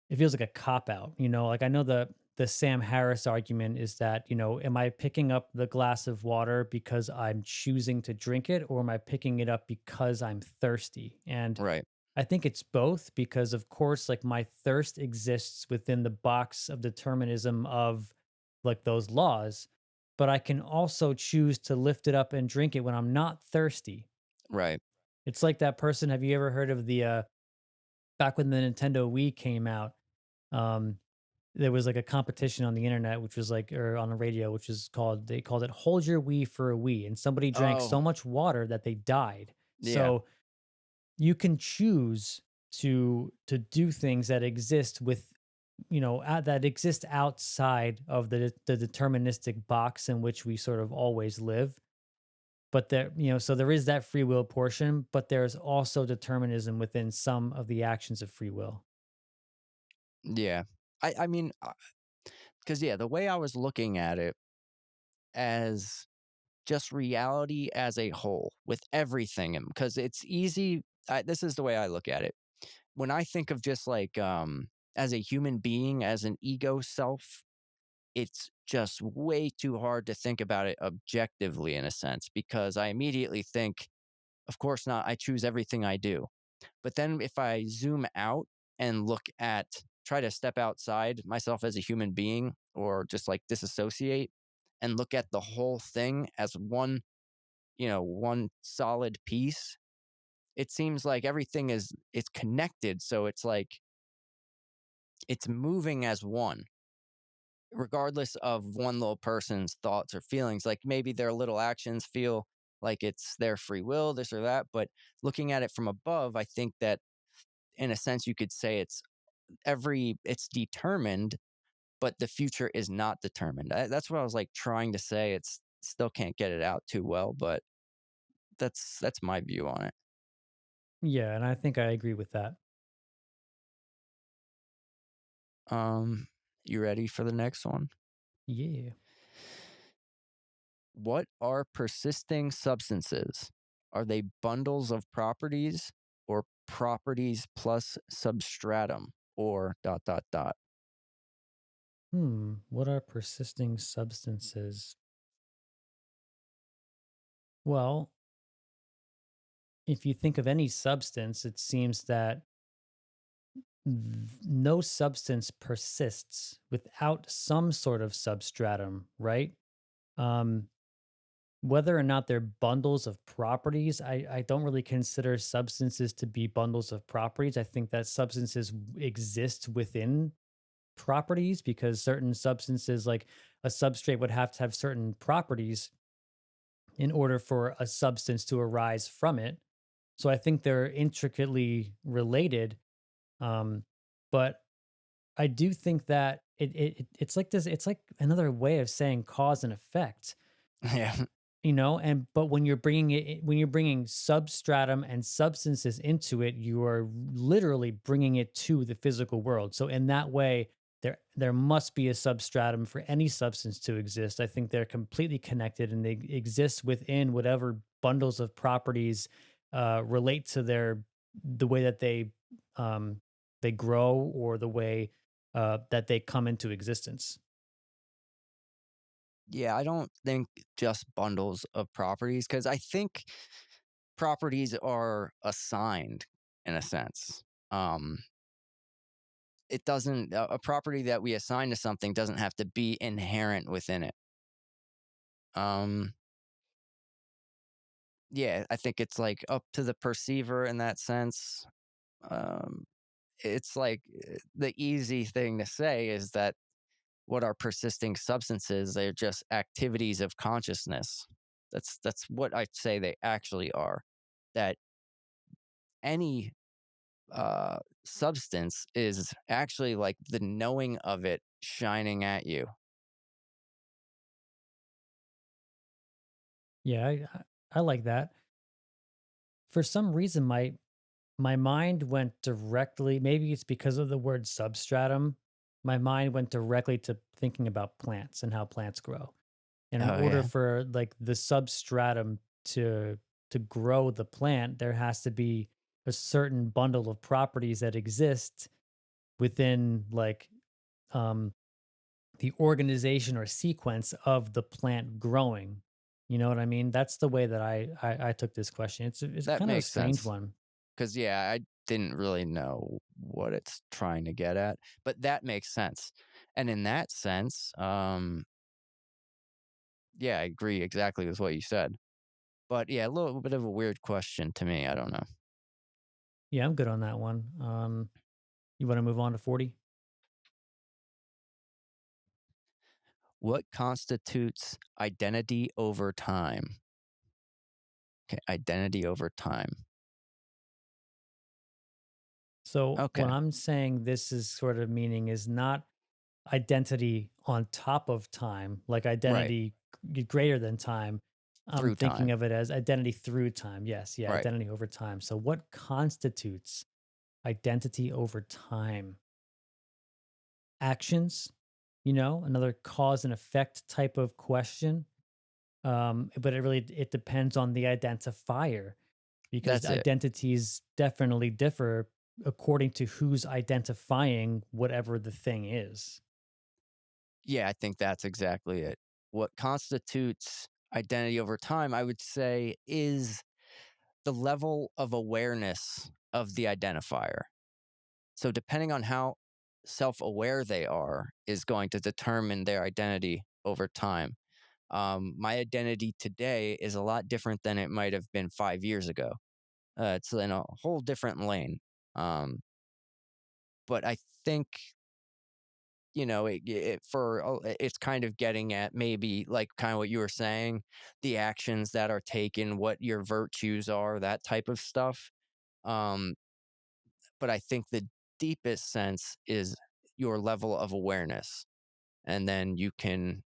It feels like a cop out, like I know the Sam Harris argument is that, am I picking up the glass of water because I'm choosing to drink it, or am I picking it up because I'm thirsty? And right, I think it's both because, of course, like my thirst exists within the box of determinism of like those laws, but I can also choose to lift it up and drink it when I'm not thirsty. right. It's like that person. Have you ever heard of the back when the Nintendo Wii came out? Um, there was like a competition on the internet, which was like, or on the radio, which is called, they called it Hold Your Wii for a Wii. And somebody drank Oh, so much water that they died. yeah, So you can choose to do things that exist with that exist outside of the deterministic box in which we sort of always live, but there so there is that free will portion, but there's also determinism within some of the actions of free will. yeah. I mean, because yeah, the way I was looking at it as just reality as a whole with everything, because it's easy. This is the way I look at it. When I think of just like as a human being, as an ego self, it's just way too hard to think about it objectively in a sense because I immediately think, of course not, I choose everything I do. But then if I zoom out and look at, try to step outside myself as a human being or just like disassociate and look at the whole thing as one, one solid piece, it seems like everything is it's connected. So it's like it's moving as one regardless of one little person's thoughts or feelings. Like maybe their little actions feel like it's their free will, this or that. But looking at it from above, I think that in a sense you could say it's determined, but the future is not determined. That's what I was like trying to say. It's still can't get it out too well, but that's my view on it. Yeah, and I think I agree with that. Um, you ready for the next one? Yeah. What are persisting substances? Are they bundles of properties or properties plus substratum or dot dot dot? What are persisting substances? Well, if you think of any substance, it seems that no substance persists without some sort of substratum, right? Um, Whether or not they're bundles of properties, I don't really consider substances to be bundles of properties. I think that substances exist within properties because certain substances, like a substrate, would have to have certain properties in order for a substance to arise from it. So I think they're intricately related. Um, but I do think that it's like this. It's like another way of saying cause and effect, Yeah. and but when you're bringing when you're bringing substratum and substances into it, you are literally bringing it to the physical world. So in that way, there must be a substratum for any substance to exist. I think they're completely connected and they exist within whatever bundles of properties relate to the way that um, they grow, or the way that they come into existence. Yeah, I don't think just bundles of properties because I think properties are assigned in a sense. Um, it doesn't, a property that we assign to something doesn't have to be inherent within it. Um, yeah, I think it's like up to the perceiver in that sense. Um, it's like the easy thing to say is that what are persisting substances? They're just activities of consciousness. That's what I'd say they actually are. That any substance is actually like the knowing of it shining at you. Yeah, I like that. For some reason, my mind went directly, maybe it's because of the word substratum. My mind went directly to thinking about plants and how plants grow. And in Oh order yeah, for like the substratum to grow the plant, there has to be a certain bundle of properties that exist within like um the organization or sequence of the plant growing. You know what I mean? That's the way that I took this question. It's that kind of a makes strange sense. one. Because yeah, I didn't really know what it's trying to get at, but that makes sense. And in that sense, yeah, I agree exactly with what you said. But yeah, a little bit of a weird question to me. I don't know. Yeah, I'm good on that one. You want to move on to 40? What constitutes identity over time? Okay, identity over time. So what Okay, I'm saying this is sort of meaning is not identity on top of time, like right, identity greater than time. I'm through thinking time. of it as identity through time. Yes, yeah, Right. identity over time. So what constitutes identity over time? Actions, another cause and effect type of question. But it depends on the identifier, because That's it. identities definitely differ according to who's identifying whatever the thing is. Yeah, I think that's exactly it. What constitutes identity over time, I would say, is the level of awareness of the identifier. So, depending on how self aware they are, is going to determine their identity over time. My identity today is a lot different than it might have been 5 years ago. It's in a whole different lane. Um, but I think it's kind of getting at maybe like kind of what you were saying, the actions that are taken, what your virtues are, that type of stuff. Um, but I think the deepest sense is your level of awareness, and then you can,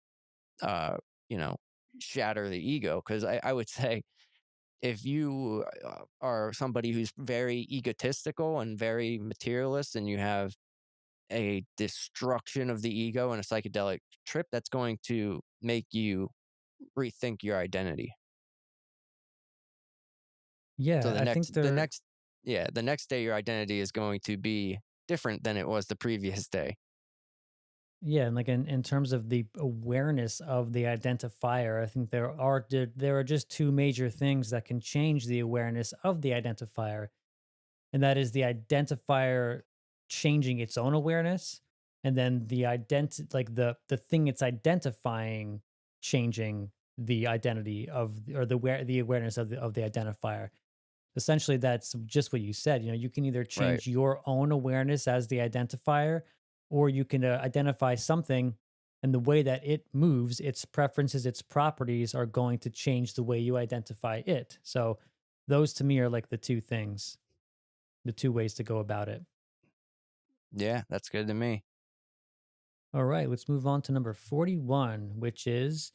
uh, you know, shatter the ego. Because I would say if you are somebody who's very egotistical and very materialist, and you have a destruction of the ego and a psychedelic trip that's going to make you rethink your identity. So Yeah, I think there the next day your identity is going to be different than it was the previous day. yeah, and like in terms of the awareness of the identifier, I think there are just two major things that can change the awareness of the identifier, and that is the identifier changing its own awareness, and then the thing it's identifying changing the identity of or the awareness of the identifier. Essentially, that's just what you said. You know, you can either Right. change your own awareness as the identifier, or you can identify something, and the way that it moves, its preferences, its properties are going to change the way you identify it. So those to me are like the two things, the two ways to go about it. Yeah, that's good to me. All right, let's move on to number 41, which is,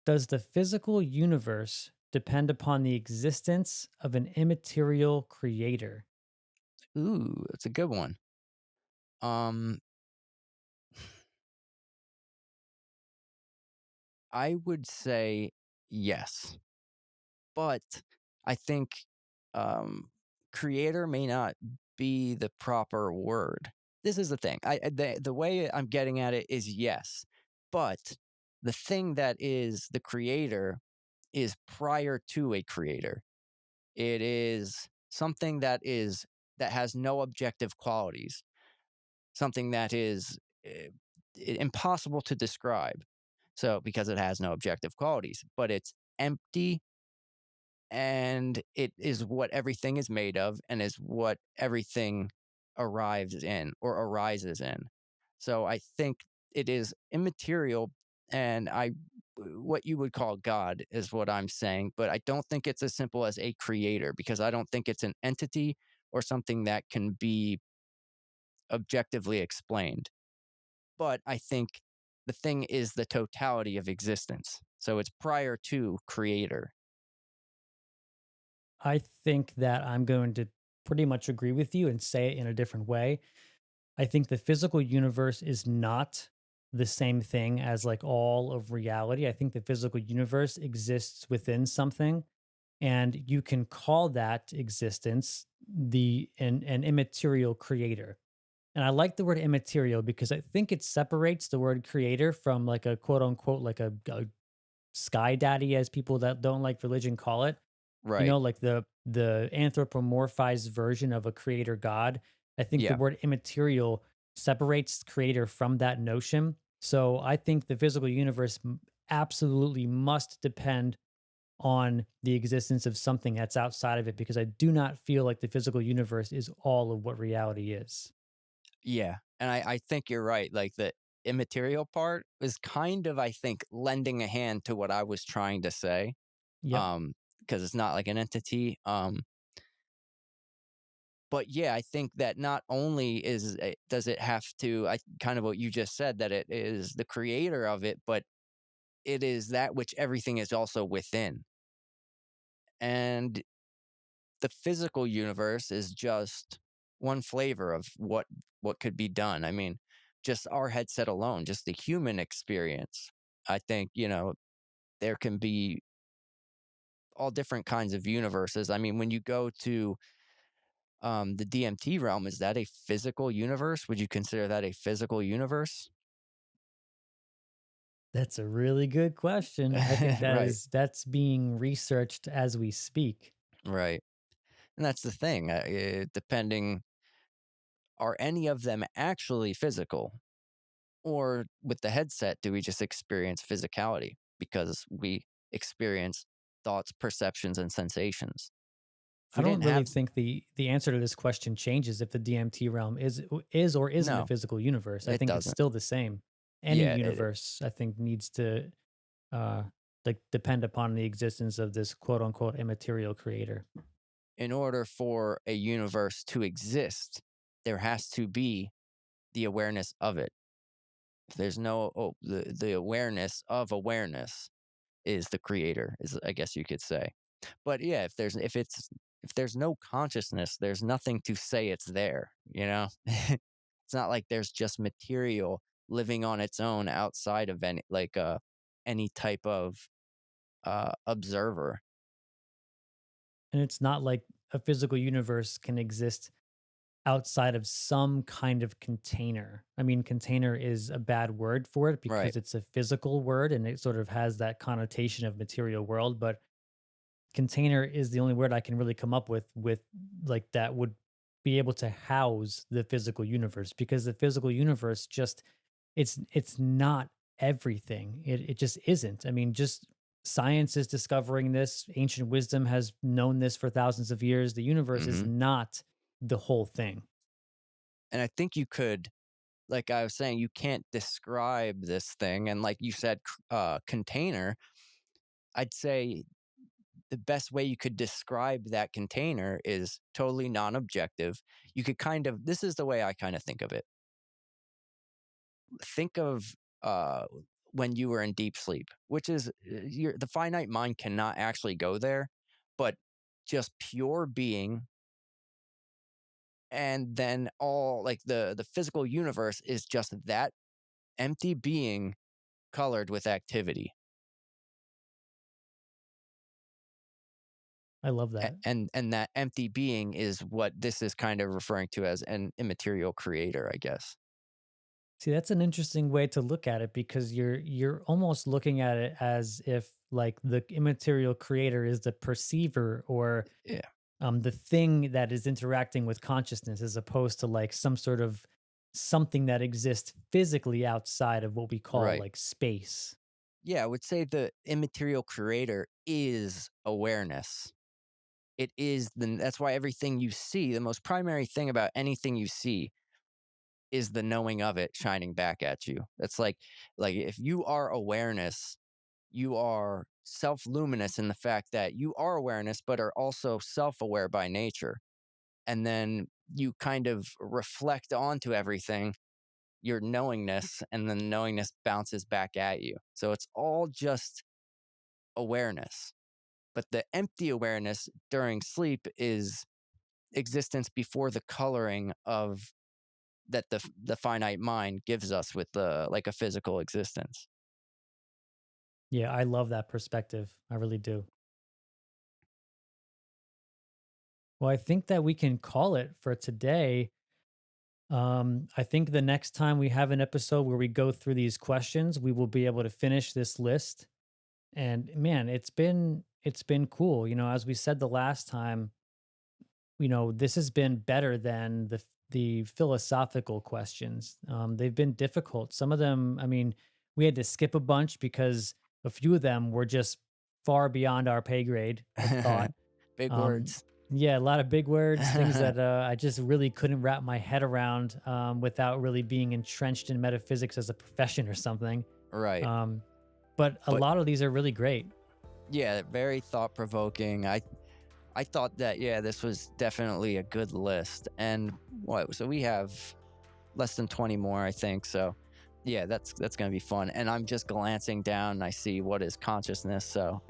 does the physical universe depend upon the existence of an immaterial creator? Ooh, that's a good one. Um, I would say yes, but I think um, creator may not be the proper word. This is the thing. The way I'm getting at it is yes, but the thing that is the creator is prior to a creator. It is something that has no objective qualities, something that is impossible to describe. So because it has no objective qualities, but it's empty and it is what everything is made of and is what everything arrives in or arises in. So I think it is immaterial and I what you would call God is what I'm saying, but I don't think it's as simple as a creator because I don't think it's an entity or something that can be objectively explained. But I think the thing is the totality of existence. So it's prior to creator. I think that I'm going to pretty much agree with you and say it in a different way. I think the physical universe is not the same thing as like all of reality. I think the physical universe exists within something, and you can call that existence an immaterial creator. And I like the word immaterial because I think it separates the word creator from like a quote unquote like a sky daddy, as people that don't like religion call it. You Right. know, like the anthropomorphized version of a creator god. I think the Yeah. word immaterial separates creator from that notion. So I think the physical universe absolutely must depend on the existence of something that's outside of it, because I do not feel like the physical universe is all of what reality is. Yeah. And I think you're right. Like the immaterial part is kind of, I think, lending a hand to what I was trying to say. Yep. Um, because it's not like an entity. But yeah, I think that not only does it have to, I kind of what you just said, that it is the creator of it, but it is that which everything is also within. And the physical universe is just one flavor of what could be done. I mean, just our headset alone, just the human experience. I think, there can be all different kinds of universes. I mean, when you go to the DMT realm, is that a physical universe? Would you consider that a physical universe? That's a really good question. I think Right, that's being researched as we speak. right. And that's the thing. Depending, are any of them actually physical? Or with the headset, do we just experience physicality because we experience thoughts, perceptions, and sensations? If I we don't didn't really have, think the answer to this question changes if the DMT realm is or isn't a no, physical universe. I it think it's doesn't. still the same. Any Yeah, universe, I think, needs to uh like depend upon the existence of this quote unquote immaterial creator. in order for a universe to exist, there has to be the awareness of it. If there's no, the awareness of awareness is the creator, is I guess you could say. But yeah, if there's no consciousness, there's nothing to say it's there, you know? It's not like there's just material living on its own outside of any type of observer. And it's not like a physical universe can exist outside of some kind of container. I mean, container is a bad word for it Right. because it's a physical word and it sort of has that connotation of material world, but container is the only word I can really come up with like that would be able to house the physical universe, because the physical universe just it's not everything. It just isn't. I mean, just science is discovering this. Ancient wisdom has known this for thousands of years. The universe is Hmm. not the whole thing. And I think you could, like I was saying, you can't describe this thing. And like you said, container, I'd say the best way you could describe that container is totally non objective. You could kind of, this is the way I kind of think of it. Think of uh, when you were in deep sleep, which is the finite mind cannot actually go there, but just pure being. And then all like the physical universe is just that empty being colored with activity. I love that. And that empty being is what this is kind of referring to as an immaterial creator, I guess. See, that's an interesting way to look at it, because you're almost looking at it as if like the immaterial creator is the perceiver, or Yeah. the thing that is interacting with consciousness, as opposed to like some sort of something that exists physically outside of what we call Right. like space. Yeah, I would say the immaterial creator is awareness. It is that's why everything you see, the most primary thing about anything you see is the knowing of it shining back at you. That's like if you are awareness, you are self-luminous in the fact that you are awareness but are also self-aware by nature. And then you kind of reflect onto everything your knowingness, and then knowingness bounces back at you. So it's all just awareness. But the empty awareness during sleep is existence before the coloring of that the finite mind gives us with like a physical existence. Yeah, I love that perspective. I really do. Well, I think that we can call it for today. I think the next time we have an episode where we go through these questions, we will be able to finish this list. And man, it's been cool. As we said the last time, this has been better than the philosophical questions. They've been difficult. Some of them, I mean, we had to skip a bunch because a few of them were just far beyond our pay grade of thought. Big Um, words. yeah, a lot of big words, things that I just really couldn't wrap my head around, without really being entrenched in metaphysics as a profession or something. Right. Um, but a But lot of these are really great. yeah, very thought provoking. I thought that, yeah, this was definitely a good list. And what, so we have less than 20 more, I think. So yeah, that's going to be fun. And I'm just glancing down and I see what is consciousness. So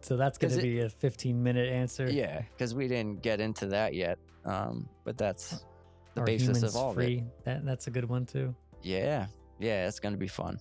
So that's going cuz to it be a 15-minute answer. yeah, cuz we didn't get into that yet. But that's the Are basis of humans all of it. free? That's a good one too. Yeah. Yeah, it's going to be fun.